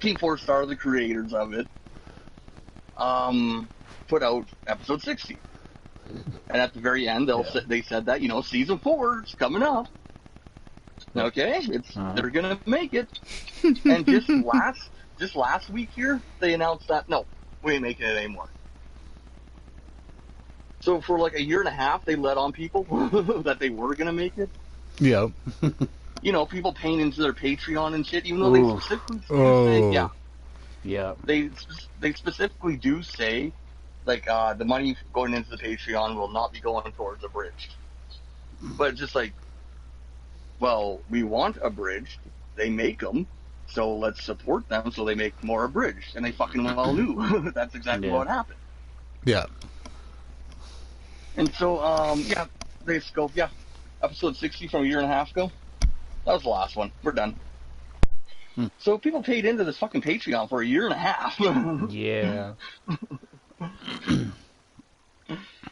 Team 4 Star, the creators of it, put out episode 60. And at the very end, they said that, you know, season 4 is coming up. Okay, they're gonna make it. And just last week here, they announced that no, we ain't making it anymore. So for like a year and a half, they let on people that they were gonna make it. Yep. You know, people paying into their Patreon and shit, even though they specifically say, Yeah. they specifically do say, like, the money going into the Patreon will not be going towards Abridged. But it's just like, well, we want Abridged, they make them, so let's support them so they make more Abridged. And they fucking well knew that's exactly what happened. Yeah. And so, they just go, episode 60 from a year and a half ago. That was the last one. We're done. So people paid into this fucking Patreon for a year and a half. Yeah.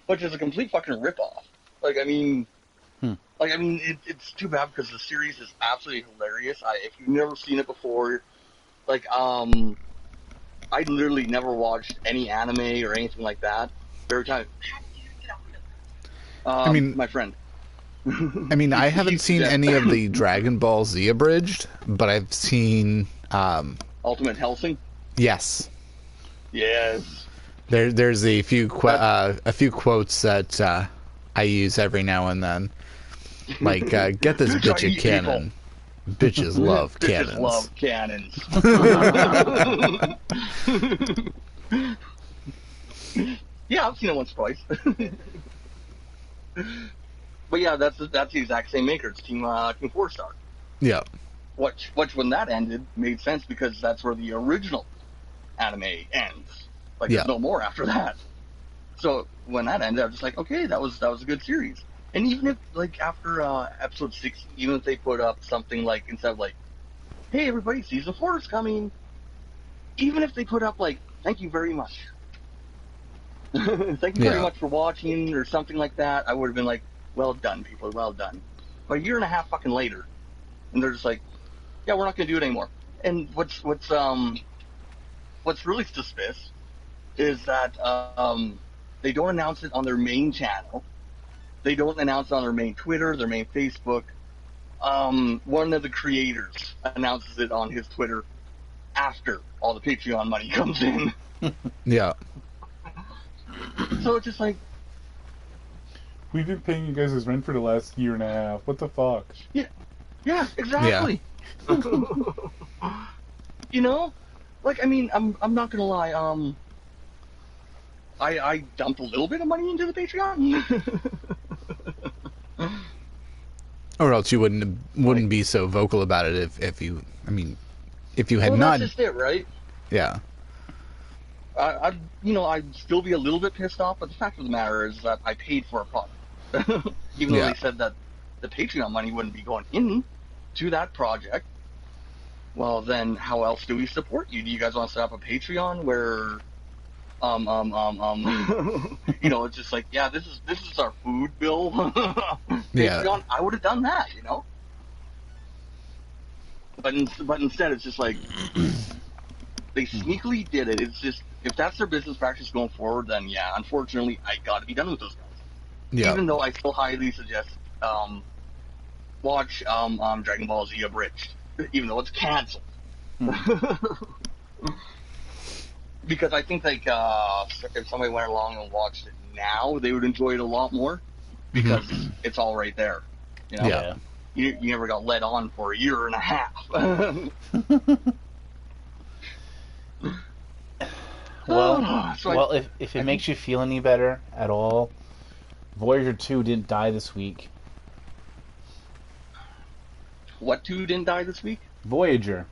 Which is a complete fucking ripoff. Like, I mean... it's too bad because the series is absolutely hilarious. If you've never seen it before, like, I literally never watched any anime or anything like that. Every time... I mean... my friend. I mean, I haven't seen any of the Dragon Ball Z abridged, but I've seen... Ultimate Helsing? Yes. Yes. There's a few quotes that I use every now and then, like get this bitch a cannon. Bitches love cannons. Bitches love cannons. Yeah, I've seen it once, twice. But yeah, that's the exact same maker. It's Team 4-Star. Yeah. Which when that ended made sense because that's where the original anime ends. Like there's no more after that. So when that ended, I was just like, okay, that was a good series. And even if like after episode 6, even if they put up something like instead of like, hey everybody, season 4 is coming. Even if they put up like, thank you very much. Thank you very much for watching or something like that, I would have been like, well done, people, well done. But a year and a half fucking later, and they're just like, yeah, we're not going to do it anymore. And what's really suspicious is that they don't announce it on their main channel. They don't announce it on their main Twitter, their main Facebook. One of the creators announces it on his Twitter after all the Patreon money comes in. Yeah. So it's just like, we've been paying you guys as rent for the last year and a half. What the fuck? yeah, exactly. You know, like I mean, I'm not gonna lie. I dumped a little bit of money into the Patreon. Or else you wouldn't be so vocal about it if you had not. That's just it, right? Yeah. I'd still be a little bit pissed off, but the fact of the matter is that I paid for a product. Even though they said that the Patreon money wouldn't be going in to that project. Well, then how else do we support you? Do you guys want to set up a Patreon where, it's just like, yeah, this is our food bill. Patreon, I would have done that, you know. But instead, it's just like they sneakily did it. It's just if that's their business practice going forward, then yeah, unfortunately, I got to be done with those guys. Yeah. Even though I still highly suggest watch Dragon Ball Z Abridged, even though it's canceled. Because I think like if somebody went along and watched it now, they would enjoy it a lot more because it's all right there. You know? Yeah. You never got led on for a year and a half. Well, if it makes you feel any better at all, Voyager 2 didn't die this week. What 2 didn't die this week? Voyager.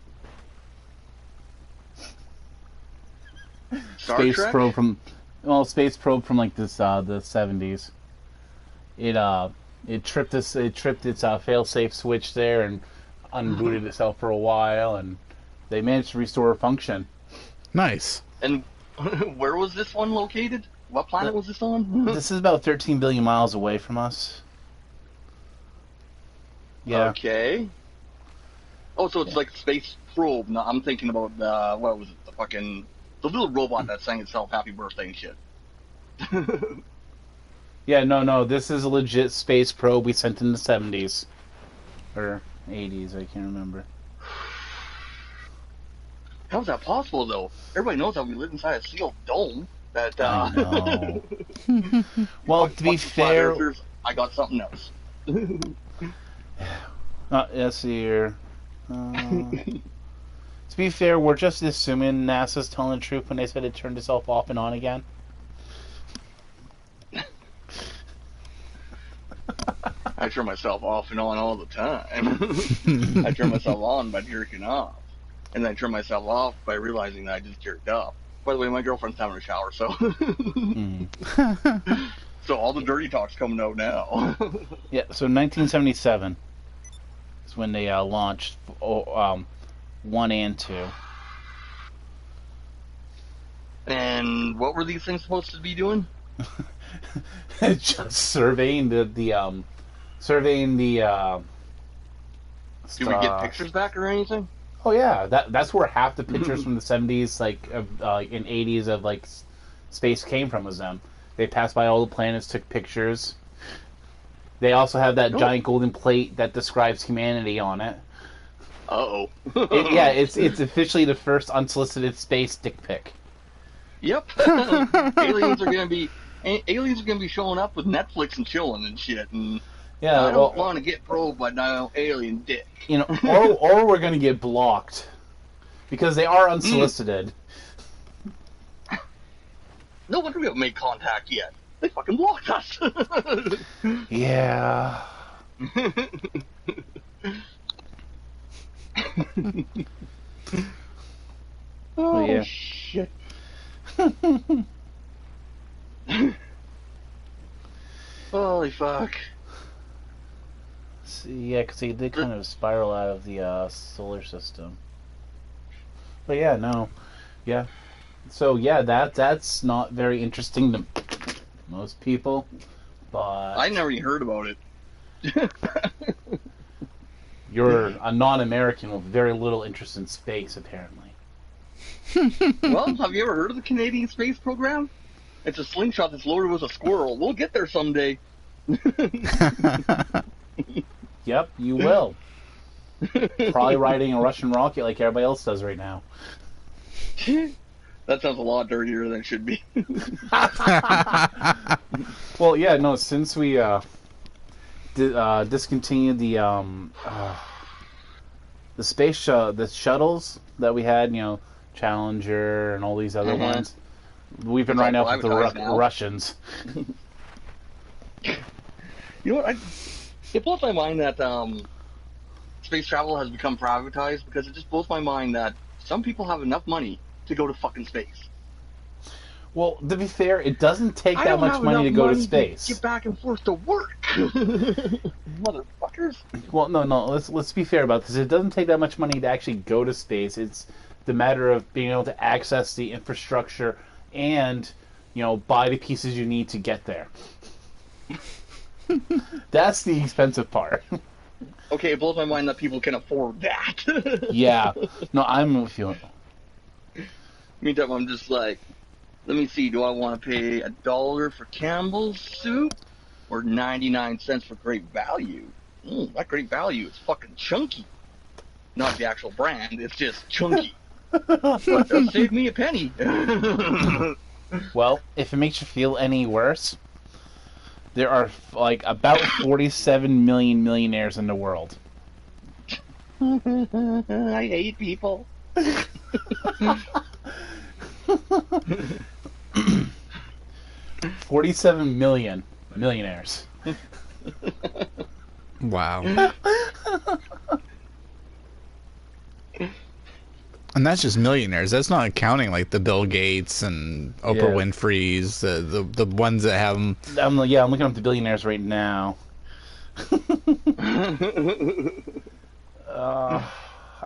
Space probe from like this the 70s. It tripped its fail-safe switch there and unbooted itself for a while, and they managed to restore function. Nice. And where was this one located? What planet was this on? This is about 13 billion miles away from us. Yeah. Okay. Oh, so it's like space probe. No, I'm thinking about what was it? The little robot that sang itself "Happy Birthday" and shit. Yeah, no. This is a legit space probe we sent in the 70s or 80s. I can't remember. How's that possible, though? Everybody knows that we live inside a sealed dome. That I know. Well, to be fair, I got something else. Let's see here. To be fair, we're just assuming NASA's telling the truth when they said it turned itself off and on again. I turn myself off and on all the time. I turn myself on by jerking off. And then I turn myself off by realizing that I just jerked off. By the way, my girlfriend's having a shower, so... So all the dirty talk's coming out now. Yeah, so 1977 is when they launched 1 and 2. And what were these things supposed to be doing? Just surveying the Do we get pictures back or anything? Oh yeah, that's where half the pictures from the 70s, and 80s of space came from, was them. They passed by all the planets, took pictures. They also have that giant golden plate that describes humanity on it. Uh-oh. Yeah, it's officially the first unsolicited space dick pic. Yep. Aliens are gonna be showing up with Netflix and chilling and shit. And Yeah, I don't want to get probed by no alien dick. You know, or we're gonna get blocked because they are unsolicited. No wonder we haven't made contact yet. They fucking blocked us. Yeah. Oh yeah. shit. Holy fuck. Yeah, because they did kind of spiral out of the solar system. But yeah, no. Yeah. So yeah, that's not very interesting to most people. But I never even heard about it. you're a non-American with very little interest in space, apparently. Well, have you ever heard of the Canadian space program? It's a slingshot that's loaded with a squirrel. We'll get there someday. Yep, you will. Probably riding a Russian rocket like everybody else does right now. That sounds a lot dirtier than it should be. Well, yeah, no. Since we discontinued the the shuttles that we had, you know, Challenger and all these other ones, we've been riding out with the Russians. You know what? It blows my mind that space travel has become privatized, because it just blows my mind that some people have enough money to go to fucking space. Well, to be fair, it doesn't take that much money to go to space. Get back and forth to work, motherfuckers. Well, no. Let's be fair about this. It doesn't take that much money to actually go to space. It's the matter of being able to access the infrastructure and, you know, buy the pieces you need to get there. That's the expensive part. Okay, it blows my mind that people can afford that. Yeah. No, I'm with you. Meantime, I'm just like, let me see, do I want to pay $1 for Campbell's soup or 99 cents for Great Value? That Great Value is fucking chunky. Not the actual brand, it's just chunky. That'll save me a penny. Well, if it makes you feel any worse, there are like about 47 million millionaires in the world. I hate people. 47 million millionaires. Wow. And that's just millionaires. That's not counting like the Bill Gates and Oprah Winfrey's, the ones that have them. I'm looking up the billionaires right now.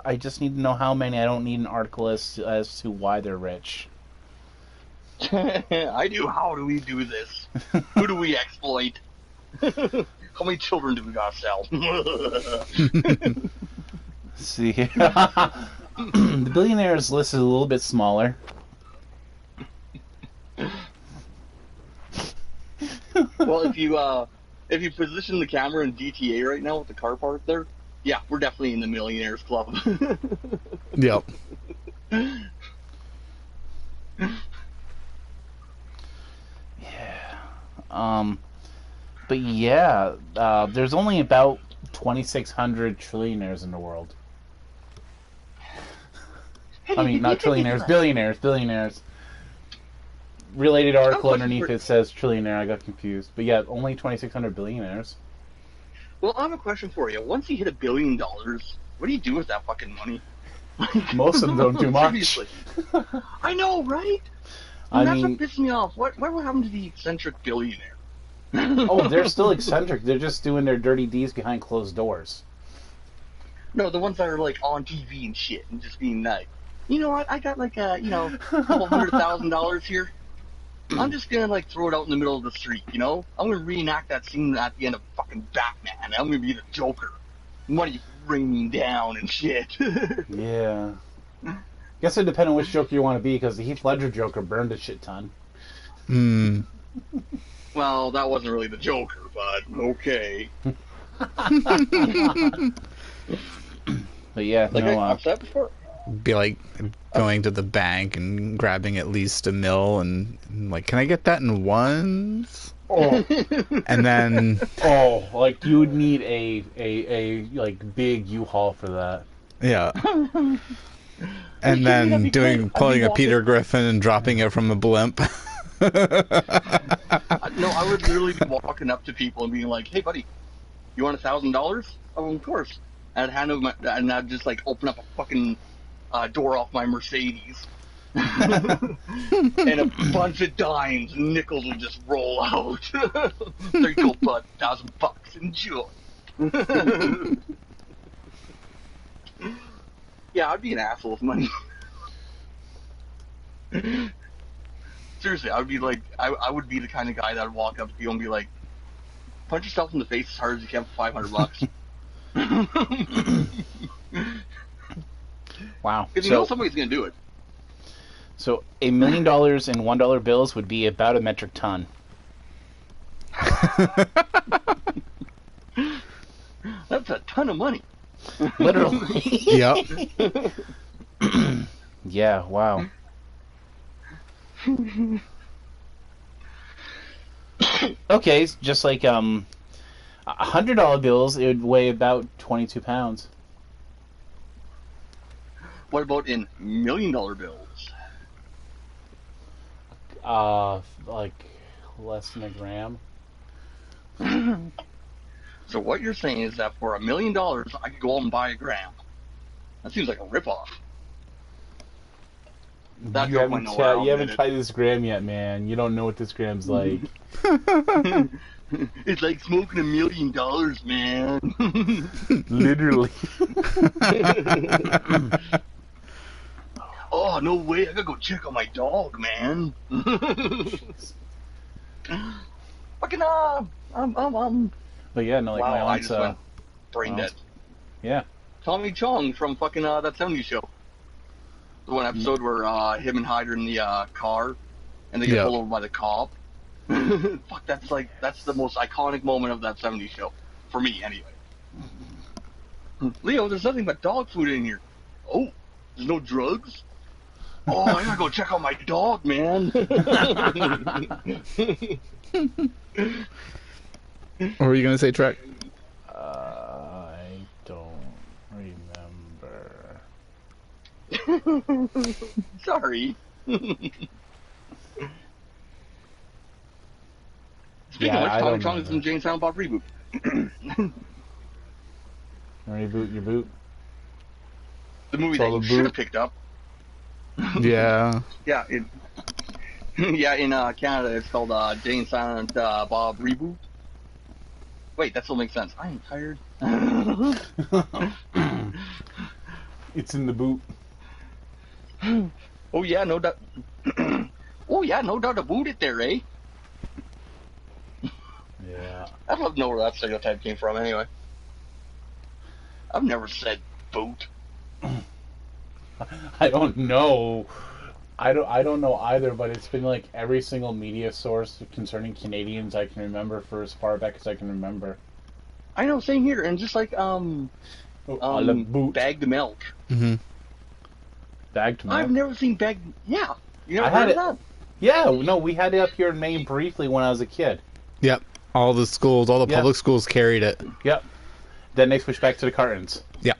I just need to know how many. I don't need an article as to why they're rich. I do. How do we do this? Who do we exploit? How many children do we gotta sell? See, the billionaires list is a little bit smaller. Well, if you position the camera in GTA right now with the car parked there, yeah, we're definitely in the millionaires club. Yep. But yeah, there's only about 2,600 trillionaires in the world. I mean, not trillionaires, billionaires. Related article underneath it says trillionaire. I got confused. But yeah, only 2,600 billionaires. Well, I have a question for you. Once you hit $1 billion, what do you do with that fucking money? Most of them don't do much. Seriously. I know, right? And that's what pisses me off. What will happen to the eccentric billionaire? Oh, they're still eccentric. They're just doing their dirty deeds behind closed doors. No, the ones that are like on TV and shit, and just being like, you know what? I got like a couple $100,000 here. I'm just gonna like throw it out in the middle of the street. You know, I'm gonna reenact that scene at the end of fucking Batman. I'm gonna be the Joker. Money raining down and shit. Yeah. Guess it depends on which Joker you want to be, because the Heath Ledger Joker burned a shit ton. Well, that wasn't really the Joker, but okay. But yeah, like I've said before, be like going to the bank and grabbing at least $1 million and like, can I get that in ones? Oh, And then like you would need a like big U-Haul for that. yeah. And then pulling a Peter Griffin and dropping it from a blimp. No, I would literally be walking up to people and being like, "Hey, buddy, you want $1,000?" Oh, of course. And I'd hand over and I'd just like open up a fucking door off my Mercedes, and a bunch of dimes and nickels would just roll out. There you go, bud. $1,000. Enjoy. Yeah, I'd be an asshole with money. Seriously, I would be like, I would be the kind of guy that would walk up to people and be like, punch yourself in the face as hard as you can for $500. Wow. Because you know somebody's gonna do it. So $1 million in $1 bills would be about a metric ton. That's a ton of money. Literally. Yep. Yeah, wow. Okay, just like $100 bills, it would weigh about 22 pounds. What about in $1 million bills? Like less than a gram. So what you're saying is that for $1 million, I could go out and buy a gram. That seems like a ripoff. That You joke went haven't, nowhere, I'll you haven't admit tried this gram yet, man. You don't know what this gram's like. it. It's like smoking $1 million, man. Literally. Oh, no way. I gotta go check on my dog, man. Fucking, But yeah, no, like wow, my I aunt's, just went brain well, dead. yeah. Tommy Chong from fucking that 70s show. The one episode where him and Hyde are in the car and they get Yeah. pulled over by the cop. Fuck, that's the most iconic moment of that 70s show. For me, anyway. Leo, there's nothing but dog food in here. Oh, there's no drugs? Oh, I gotta go check out my dog, man. What were you gonna say, Trek? I don't remember. Sorry. Speaking of which, I Tommy don't Chong is remember. in Jane Silent Bob reboot. Reboot your boot. The movie Follow that you should have boot. picked up. Yeah. Yeah, in Canada it's called Jane Silent Bob Reboot. Wait, that still makes sense. I am tired. It's in the boot. Oh yeah, no doubt. Oh yeah, no doubt about it there, eh? Yeah. I'd love to know where that stereotype came from anyway. I've never said boot. I don't know. I don't know either, but it's been like every single media source concerning Canadians I can remember for as far back as I can remember. I know, same here, and just like Oh, I love boot. bagged milk. Mm-hmm. Bagged milk. I've never seen bagged. Yeah, you never I had heard it. of that? Yeah, no, we had it up here in Maine briefly when I was a kid. Yep. All the schools, all the Yeah. public schools carried it. Yep. Then they switched back to the cartons. Yeah.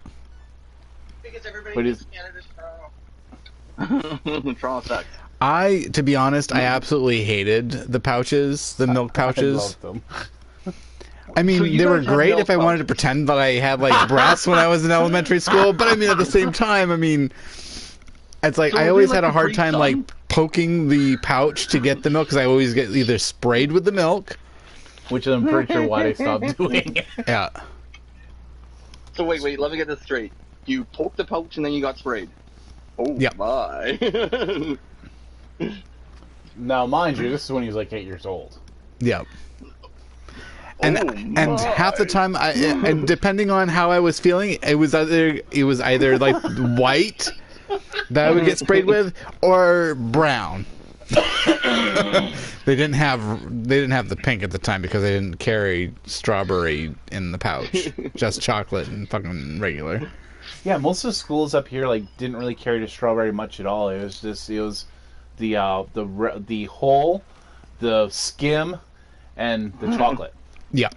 Because everybody But knows is- Canada's Toronto sucks. To be honest, I absolutely hated the pouches, the milk pouches. I loved them. I mean, So you they were guys have great milk if I wanted to pouches. pretend that I had like breasts when I was in elementary school. But I mean, at the same time, I mean, it's like So I were always they, had a like, hard Capri time Sun? like poking the pouch to get the milk because I always get either sprayed with the milk. Which I'm pretty sure why they stopped doing it. Yeah. So wait, let me get this straight. You poked the pouch and then you got sprayed. Oh Yep. my! Now, mind you, this is when he was like 8 years old. Yeah. And Oh and half the my. time, and depending on how I was feeling, it was either like white that I would get sprayed with, or brown. They didn't have the pink at the time because they didn't carry strawberry in the pouch, just chocolate and fucking regular. Yeah, most of the schools up here like didn't really carry the strawberry much at all. It was the whole, the skim, and the chocolate. Yeah.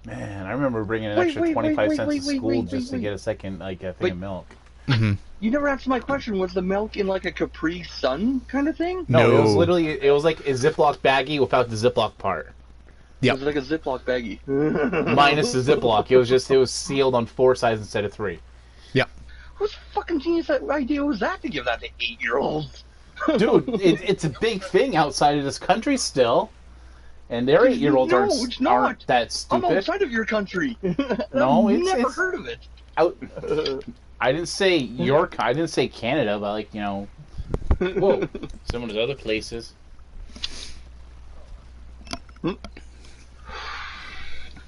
Man, I remember bringing an extra 25 cents to school just to get a second like a thing of milk. Mm-hmm. You never answered my question. Was the milk in like a Capri Sun kind of thing? No, it was literally like a Ziploc baggie without the Ziploc part. Yeah. It was like a Ziploc baggie. Minus the Ziploc. It was sealed on 4 sides instead of 3. Yeah. Whose fucking genius idea was that to give that to 8-year-olds? Dude, it's a big thing outside of this country still. And their 8-year-olds aren't that stupid. I'm outside of your country. No, I've never heard of it. I didn't say I didn't say Canada, but like, whoa, some of those other places.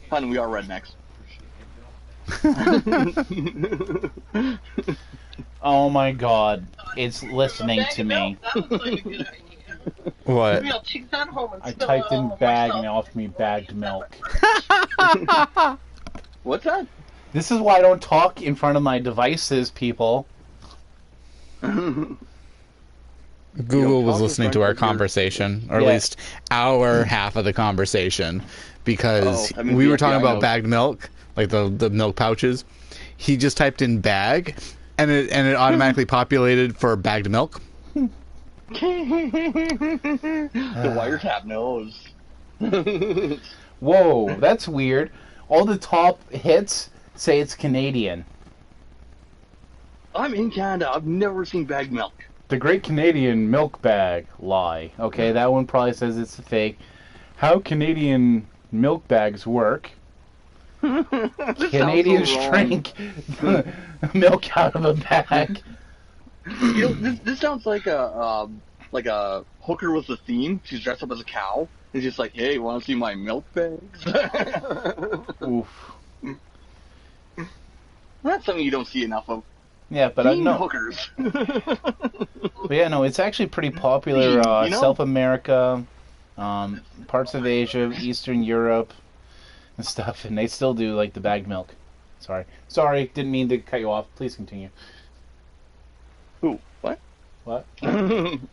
Fun, we are rednecks. Oh my god, it's listening to me. What? I typed in bag and it offered me bagged milk. What's that? This is why I don't talk in front of my devices, people. Google was listening to our conversation, or at least our half of the conversation, because we were talking about bagged milk, like the milk pouches. He just typed in bag, and it automatically populated for bagged milk. The wiretap knows. Whoa, that's weird. All the top hits say it's Canadian. I'm in Canada. I've never seen bagged milk. The Great Canadian Milk Bag. Lie. Okay, that one probably says it's a fake. How Canadian milk bags work. Canadians drink milk out of a bag. This sounds like a hooker with a theme. She's dressed up as a cow. And she's like, hey, want to see my milk bags? Oof. That's something you don't see enough of. Yeah, but I know hookers. But yeah, no, it's actually pretty popular. South America, parts of Asia, Eastern Europe, and stuff, and they still do like the bagged milk. Sorry, didn't mean to cut you off. Please continue. Who? What? What? I don't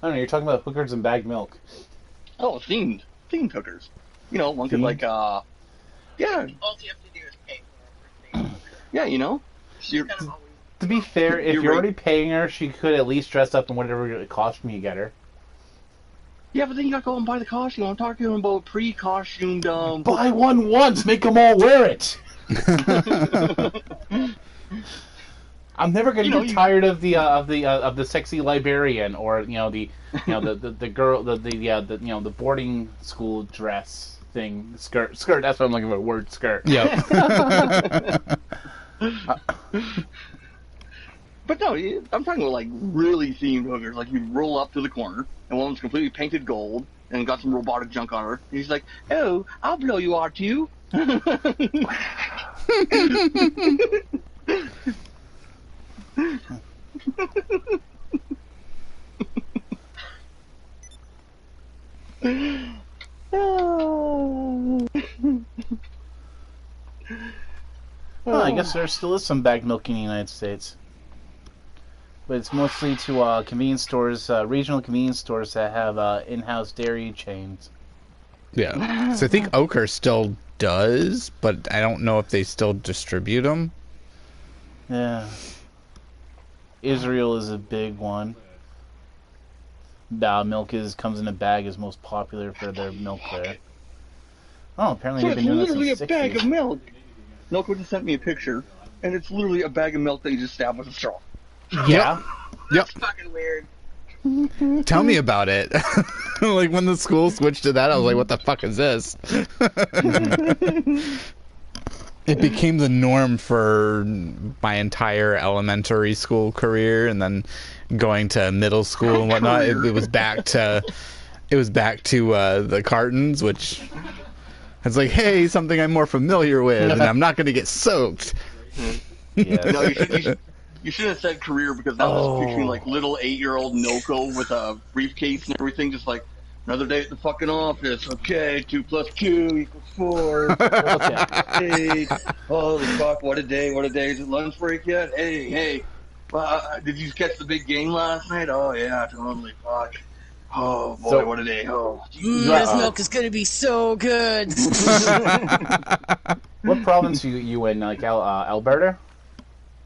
know. You're talking about hookers and bagged milk. Oh, themed hookers. One could like yeah. All you have to do is pay for it. Yeah, To be fair, if you're already paying her, she could at least dress up in whatever costume you get her. Yeah, but then you gotta go and buy the costume. I'm talking about pre-costumed. Buy one once, make them all wear it. I'm never gonna get tired of the sexy librarian or the girl the boarding school dress thing skirt. That's what I'm looking for. Word skirt. Yep. But no, I'm talking about like really themed hookers. Like you roll up to the corner and one of them's completely painted gold and got some robotic junk on her. And he's like, "Oh, I'll blow you out too." Well, I guess there still is some bagged milk in the United States. But it's mostly to convenience stores, regional convenience stores that have in-house dairy chains. Yeah. So I think Ochre still does, but I don't know if they still distribute them. Yeah. Israel is a big one. Milk comes in a bag is most popular for their milk there. Oh, apparently they've been doing this since literally the a bag 60s. of milk. Milkwood just sent me a picture, and it's literally a bag of milk that you just stab with a straw. Yeah. Yep. It's fucking weird. Tell me about it. Like when the school switched to that, I was like, "What the fuck is this?" It became the norm for my entire elementary school career, and then going to middle school and whatnot. It was back to the cartons, which it's like, hey, something I'm more familiar with, and I'm not going to get soaked. Yeah. No, you should have said career because I was picturing like little 8-year-old Noko with a briefcase and everything, just like Another day at the fucking office. Okay, 2 plus 2 equals 4. Okay. 8. Holy fuck, what a day, what a day. Is it lunch break yet? Hey. Did you catch the big game last night? Oh, yeah, totally. Fuck. Oh, boy, So- what a day. Oh, This milk is gonna be so good. What province you in? Like Alberta?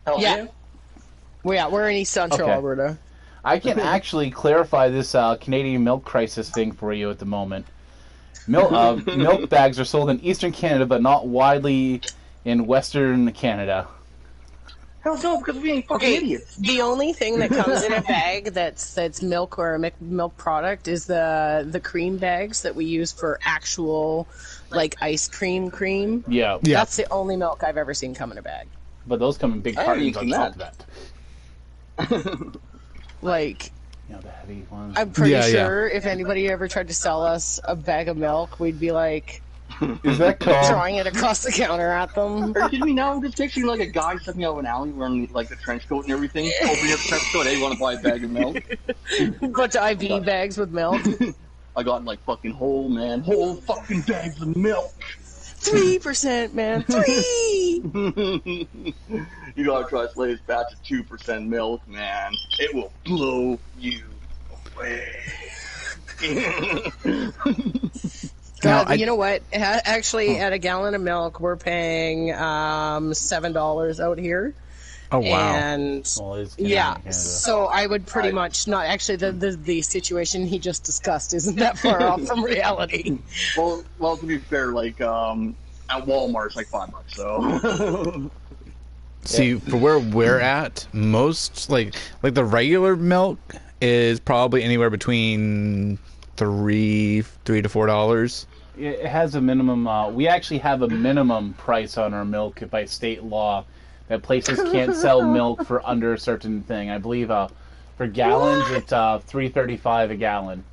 hell Yeah. We're in East Central Okay. Alberta. I can actually clarify this Canadian milk crisis thing for you at the moment. Milk bags are sold in Eastern Canada, but not widely in Western Canada. Hell no, because we ain't fucking idiots. The only thing that comes in a bag that's milk or a milk product is the cream bags that we use for actual like ice cream. Yeah, Yeah. That's the only milk I've ever seen come in a bag. but those come in big I haven't cartons on seen top of that. Like, You know, the heavy ones. I'm pretty Yeah, yeah. sure if anybody ever tried to sell us a bag of milk, we'd be like Is that called? throwing it across the counter at them. Are you kidding me now? I'm just picturing like a guy stepping out of an alley wearing like the trench coat and everything, opening up the trench coat, hey, you want to buy a bag of milk? Bunch of IV bags with milk. I got like fucking whole fucking bags of milk. 3%, man. 3! You gotta try Slay's batch of 2% milk, man. It will blow you away. God, Now, you know what? Actually, at a gallon of milk, we're paying $7 out here. Oh wow. And Well, it's yeah, Canada. so I would pretty much not. Actually, the situation he just discussed isn't that far off from reality. well, to be fair, like at Walmart it's like $5, so. See, for where we're at, most like the regular milk is probably anywhere between $3 to $4. It has a minimum. We actually have a minimum price on our milk by state law that places can't sell milk for under a certain thing. I believe for gallons it's $3.35 a gallon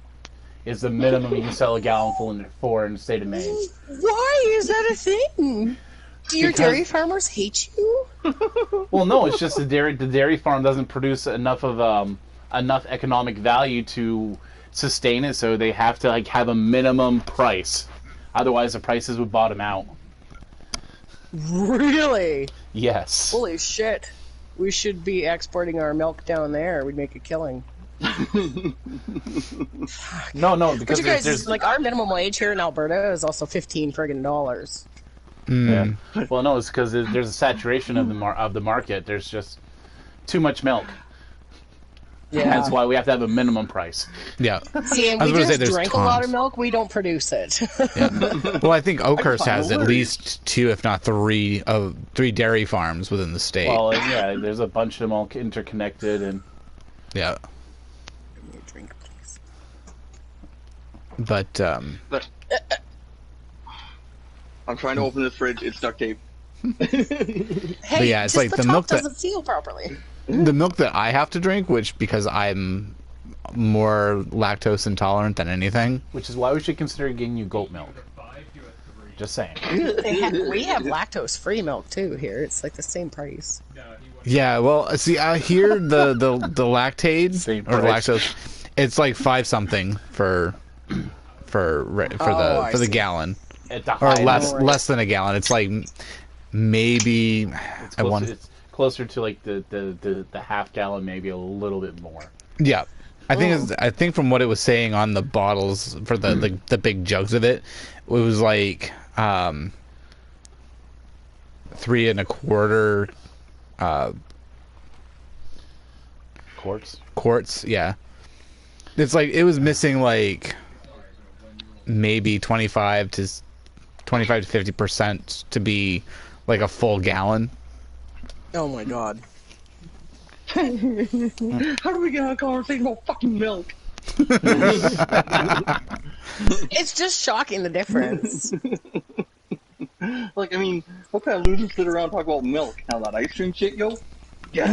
is the minimum you can sell a gallon for in the state of Maine. Why is that a thing? Do your Because- dairy farmers hate you? Well, no, it's just the dairy farm doesn't produce enough of enough economic value to sustain it, so they have to like have a minimum price. Otherwise, the prices would bottom out. Really? Yes. Holy shit. We should be exporting our milk down there. We'd make a killing. No, But because you guys, there's like, our minimum wage here in Alberta is also $15 friggin' dollars. yeah. Well, no, it's because there's a saturation of the market. There's just too much milk. Yeah. That's why we have to have a minimum price. Yeah. See, and I was we gonna say just there's drink a lot tons. of milk. We don't produce it. Yeah. Well, I think Oakhurst find has no at worries. least 2, if not 3, three dairy farms within the state. Well, yeah, there's a bunch of them all interconnected, and Yeah. Drink, please. But But I'm trying to open this fridge. It's duct tape. Hey, yeah, it's just like the the top milk that- doesn't seal properly. the milk that I have to drink, which because I'm more lactose intolerant than anything. which is why we should consider getting you goat milk. Just saying. We have lactose-free milk too here. It's like the same price. Yeah, well, see, I hear the lactate Same or price. lactose. It's like 5 something for I the see. gallon, At the or high less end, less than a gallon. It's like maybe I want. it's closer to like the half gallon, maybe a little bit more. Yeah, I think from what it was saying on the bottles for the big jugs of it, it was like 3 1/4 quarts. Yeah, it's like it was missing like maybe 25 to 50% to be like a full gallon. Oh my god. How do we get on a conversation about fucking milk? It's just shocking the difference. Like, I mean, what kind of losers sit around and talk about milk? Now that ice cream shit, yo? Yeah.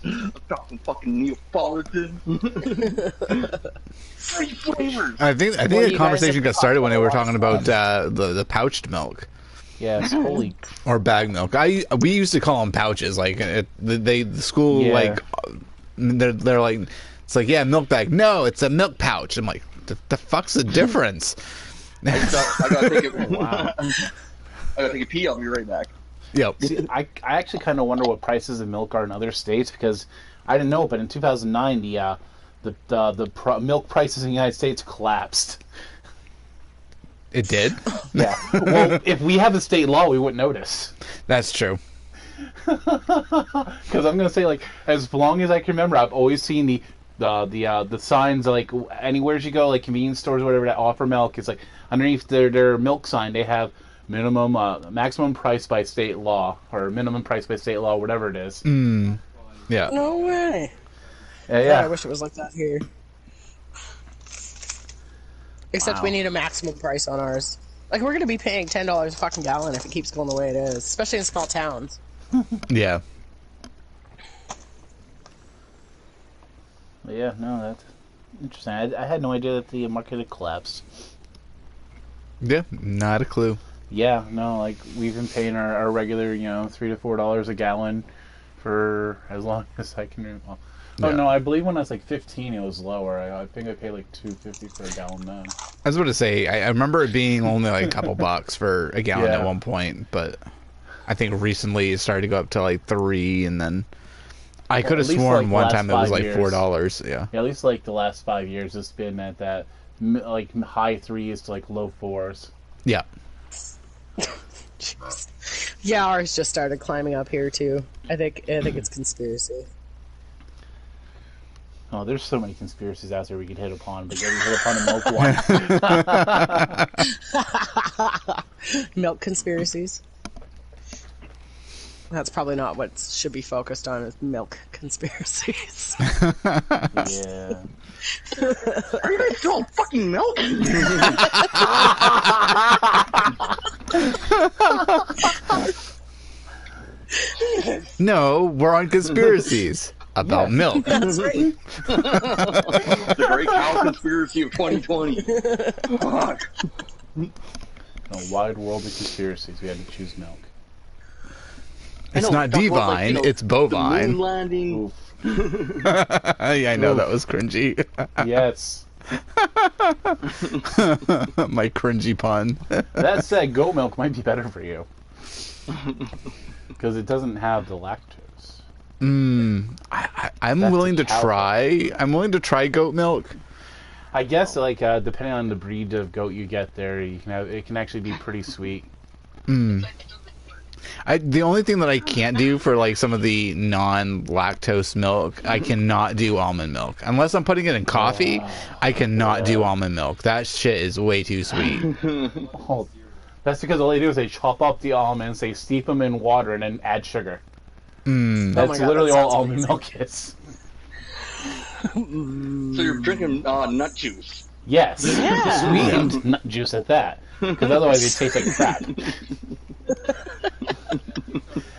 I'm talking fucking Neapolitan. Free flavors. I think do the you guys conversation have got to started talk when they were about? talking about the pouched milk. Yes, holy. Or bag milk. We used to call them pouches. Like the school Yeah. like they're like it's like yeah milk bag. No, it's a milk pouch. I'm like The fuck's the difference? I gotta take it. Wow. I gotta take a pee. I'll be right back. Yep. See, I actually kind of wonder what prices of milk are in other states because I didn't know, but in 2009 the milk prices in the United States collapsed. It did? Yeah. Well, if we have a state law, we wouldn't notice. That's true. Because I'm gonna say, like, as long as I can remember, I've always seen the signs, like, anywhere you go, like convenience stores or whatever that offer milk. It's like underneath their milk sign, they have maximum price by state law or minimum price by state law, whatever it is. Yeah. No way. Yeah. I wish it was like that here. Except Wow. we need a maximum price on ours. Like, we're gonna be paying $10 a fucking gallon if it keeps going the way it is, especially in small towns. Yeah. But yeah, no, that's interesting. I had no idea that the market had collapsed. Yeah, not a clue. Yeah, no, like, we've been paying our regular, $3 to $4 a gallon for as long as I can remember. Oh, Yeah. no, I believe when I was like 15, it was lower. I think I paid like $2.50 for a gallon then. I was about to say, I remember it being only like a couple bucks for a gallon Yeah. at one point, but I think recently it started to go up to like $3, and then I could have at least, sworn like, one last time it was 5 like years. $4. Yeah. Yeah, at least like the last 5 years, it's been at that like high 3s to like low 4s. Yeah. Jeez. Yeah, ours just started climbing up here too. I think it's conspiracy. Oh, there's so many conspiracies out there we could hit upon, but yeah, we hit upon a milk one. Milk conspiracies. That's probably not what should be focused on, is milk conspiracies. Yeah. Are you guys still fucking milk? No, we're on conspiracies about milk. That's right. The great cow conspiracy of 2020. Fuck. A wide world of conspiracies. We had to choose milk. It's not divine, it's The bovine. moon landing. Yeah, I know that was cringy. Yes. My cringy pun. That said, goat milk might be better for you. Because it doesn't have the lactose. I'm That's willing a to cow try. I'm willing to try goat milk. I guess, like, depending on the breed of goat you get there, it can actually be pretty sweet. The only thing that I can't do for like some of the non-lactose milk, I cannot do almond milk unless I'm putting it in coffee. I cannot do almond milk. That shit is way too sweet. Oh, that's because all they do is they chop up the almonds, they steep them in water, and then add sugar. That's Oh my God, literally that all sounds almond amazing. milk is. So you're drinking nut juice. Yes, sweetened nut juice at that, because otherwise it tastes like crap.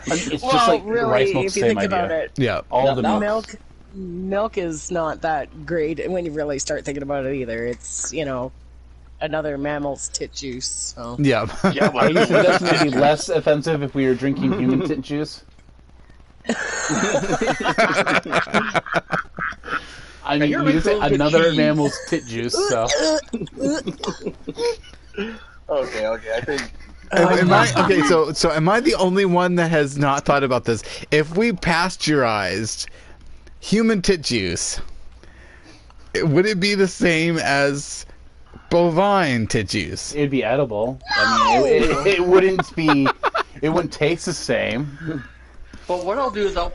It's Well, just like really, rice milk, if you same think idea. about it, Yeah. All the milk. milk is not that great when you really start thinking about it either. It's, another mammal's tit juice. So. Yeah. Yeah, Are you suggesting it'd be less offensive if we were drinking human tit juice? I mean, you're you said making another cheese. mammal's tit juice, so... Okay, I think. Am I okay? So am I the only one that has not thought about this? If we pasteurized human tit juice, would it be the same as bovine tit juice? It'd be edible. I mean, it wouldn't be... It wouldn't taste the same. But what I'll do is I'll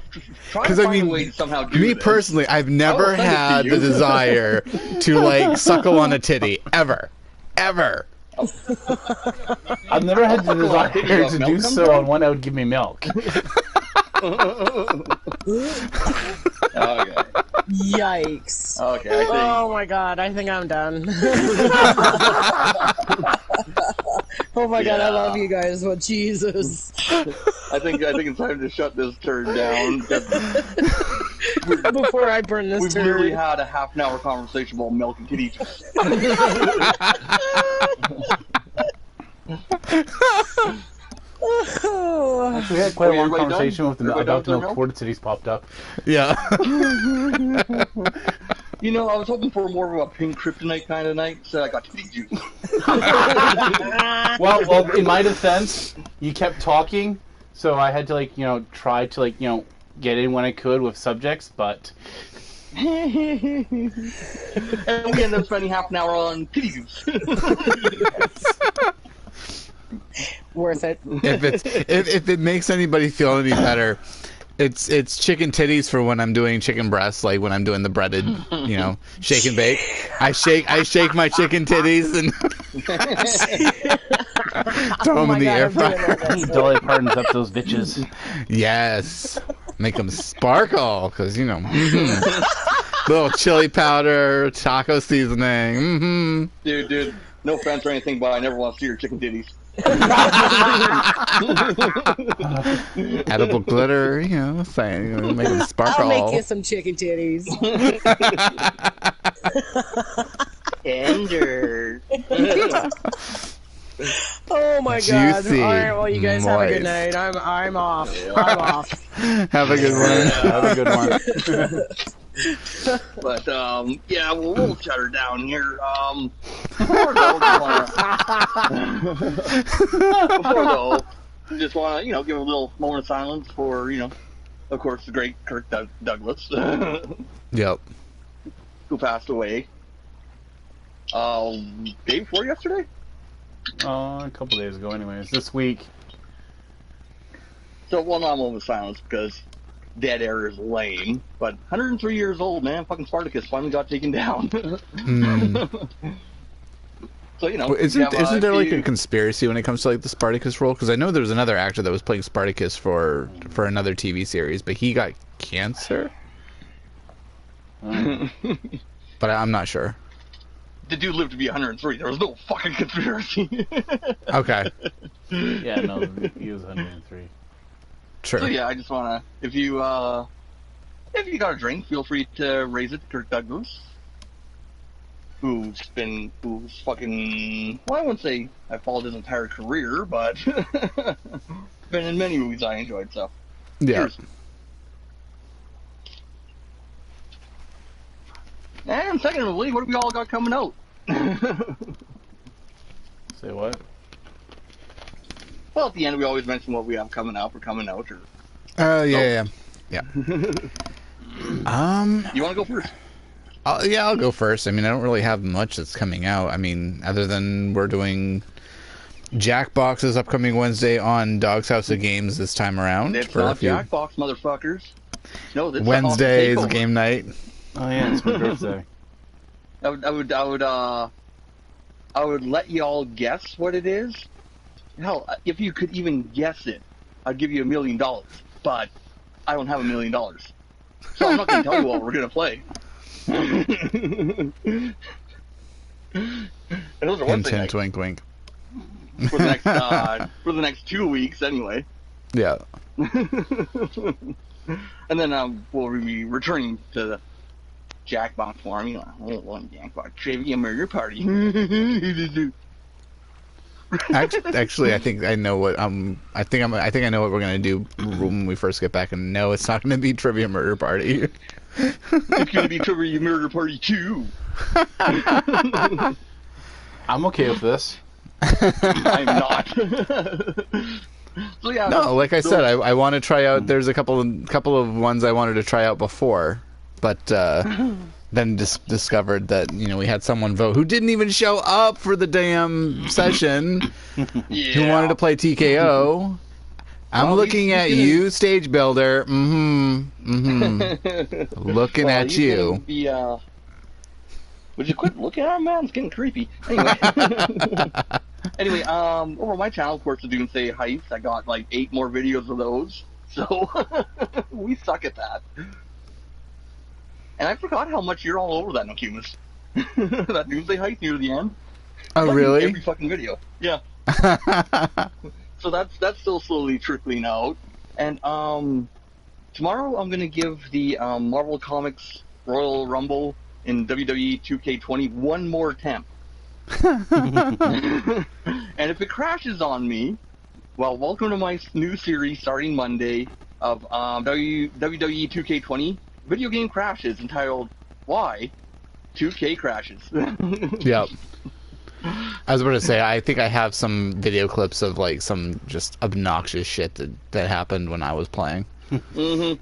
try to Because find I mean, a way to somehow do me this. personally, I've never send it to had the you. desire to like suckle on a titty ever. I've never had the Well, I think desire you to got do milk so from? on one that would give me milk. Okay. Yikes. Okay, I think. Oh my God, I think I'm done. Oh my God, I love you guys. Well, Jesus. I think it's time to shut this turn down. Before I burn this We've literally turd. had a half-an-hour conversation about milk and kitty. We had quite a Wait, long everybody conversation done? with Everybody about the done milk with before the titties popped up. Yeah. You know, I was hoping for more of a pink kryptonite kind of night, so I got titty juice. Well, in my defense, you kept talking, so I had to, like, you know, try to, like, you know, get in when I could with subjects, but... And we ended up spending half an hour on titty juice. Worth it. If it makes anybody feel any better, it's chicken titties for when I'm doing chicken breasts, like when I'm doing the breaded, you know, shake and bake. I shake my chicken titties and throw them in the air fryer. He dolly pardons up those bitches. Yes, make them sparkle because you know, little chili powder, taco seasoning. Dude, no offense or anything, but I never want to see your chicken titties. Edible glitter, you know, saying, you know, make them sparkle. I'll make you some chicken titties. Tender. Oh my god! Juicy, All right, well, you guys have a good moist. night. I'm off. I'm off. Have a good one. Have a good one. But yeah, we'll shut her down here. Before though, just want to, you know, give a little moment of silence for, you know, of course, the great Kirk Douglas, Yep. who passed away day before yesterday. A couple days ago, anyways. This week. So, well, not a moment of silence because dead air is lame, but 103 years old, man. Fucking Spartacus finally got taken down. So, you know, Well, isn't there like few- a conspiracy when it comes to like the Spartacus role? Because I know there was another actor that was playing Spartacus for another TV series, but he got cancer. But I'm not sure. The dude lived to be 103. There was no fucking conspiracy. Okay, Yeah, no, he was 103. sure. So yeah, I just wanna, if you got a drink, feel free to raise it to Kirk Douglas, who's fucking, well, I wouldn't say I followed his entire career, but been in many movies I enjoyed. So Yeah. cheers. And secondly, what have we all got coming out? Say what? Well, at the end, we always mention what we have coming out. Or Yeah. You you want to go first? I'll go first. I mean, I don't really have much that's coming out. I mean, other than we're doing Jackbox's upcoming Wednesday on Dogg's House of Games this time around. It's for a not few Jackbox, motherfuckers. No, this Wednesday is takeover. game night. Oh yeah, it's my birthday. I would let y'all guess what it is. Hell, if you could even guess it, I'd give you $1 million. But I don't have $1 million, so I'm not going to tell you what we're going to play. And those are one Hint, thing hint, wink, wink. for the next 2 weeks anyway. Yeah. And then we'll be returning to the Jackbox form. One Jackbox trivia murder party. Actually, I think I know what I think I know what we're gonna do when we first get back. And no, it's not gonna be Trivia Murder Party. It's gonna be Trivia Murder Party 2. I'm okay with this. I'm not. So yeah. No, like I said, I want to try out. There's a couple of ones I wanted to try out before, but then discovered that, you know, we had someone vote who didn't even show up for the damn session, who wanted to play TKO. I'm Well, looking he's at gonna- you, stage builder. Looking Well, at he's you. gonna be, would you quit looking at him, man? It's getting creepy. Anyway. Anyway, over my channel, of course, the Doomsday Heist, I got like 8 more videos of those. So, we suck at that. And I forgot how much you're all over that, Nokumas. That Doomsday Heist near the end. Oh, Like, really? Every fucking video. Yeah. So that's still slowly trickling out. And tomorrow I'm gonna give the Marvel Comics Royal Rumble in WWE 2K20 one more attempt. And if it crashes on me, well, welcome to my new series starting Monday of WWE 2K20 video game crashes, entitled "Why 2K crashes. Yep. I was about to say, I think I have some video clips of like some just obnoxious shit that happened when I was playing. Because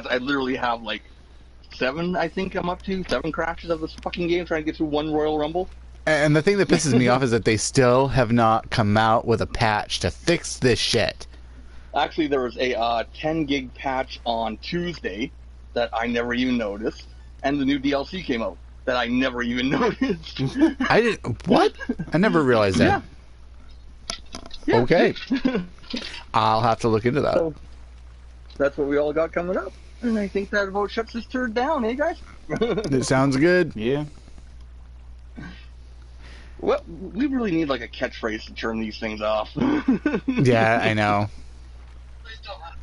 I literally have like 7, I think I'm up to 7 crashes of this fucking game trying to get through one Royal Rumble. And the thing that pisses me off is that they still have not come out with a patch to fix this shit. Actually, there was a 10 gig patch on Tuesday that I never even noticed, and the new DLC came out that I never even noticed. I didn't. What? I never realized that. Yeah. Okay. I'll have to look into that. So that's what we all got coming up, and I think that about shuts this turd down, eh, guys? It sounds good. Yeah. Well, we really need like a catchphrase to turn these things off. Yeah, I know. Please don't have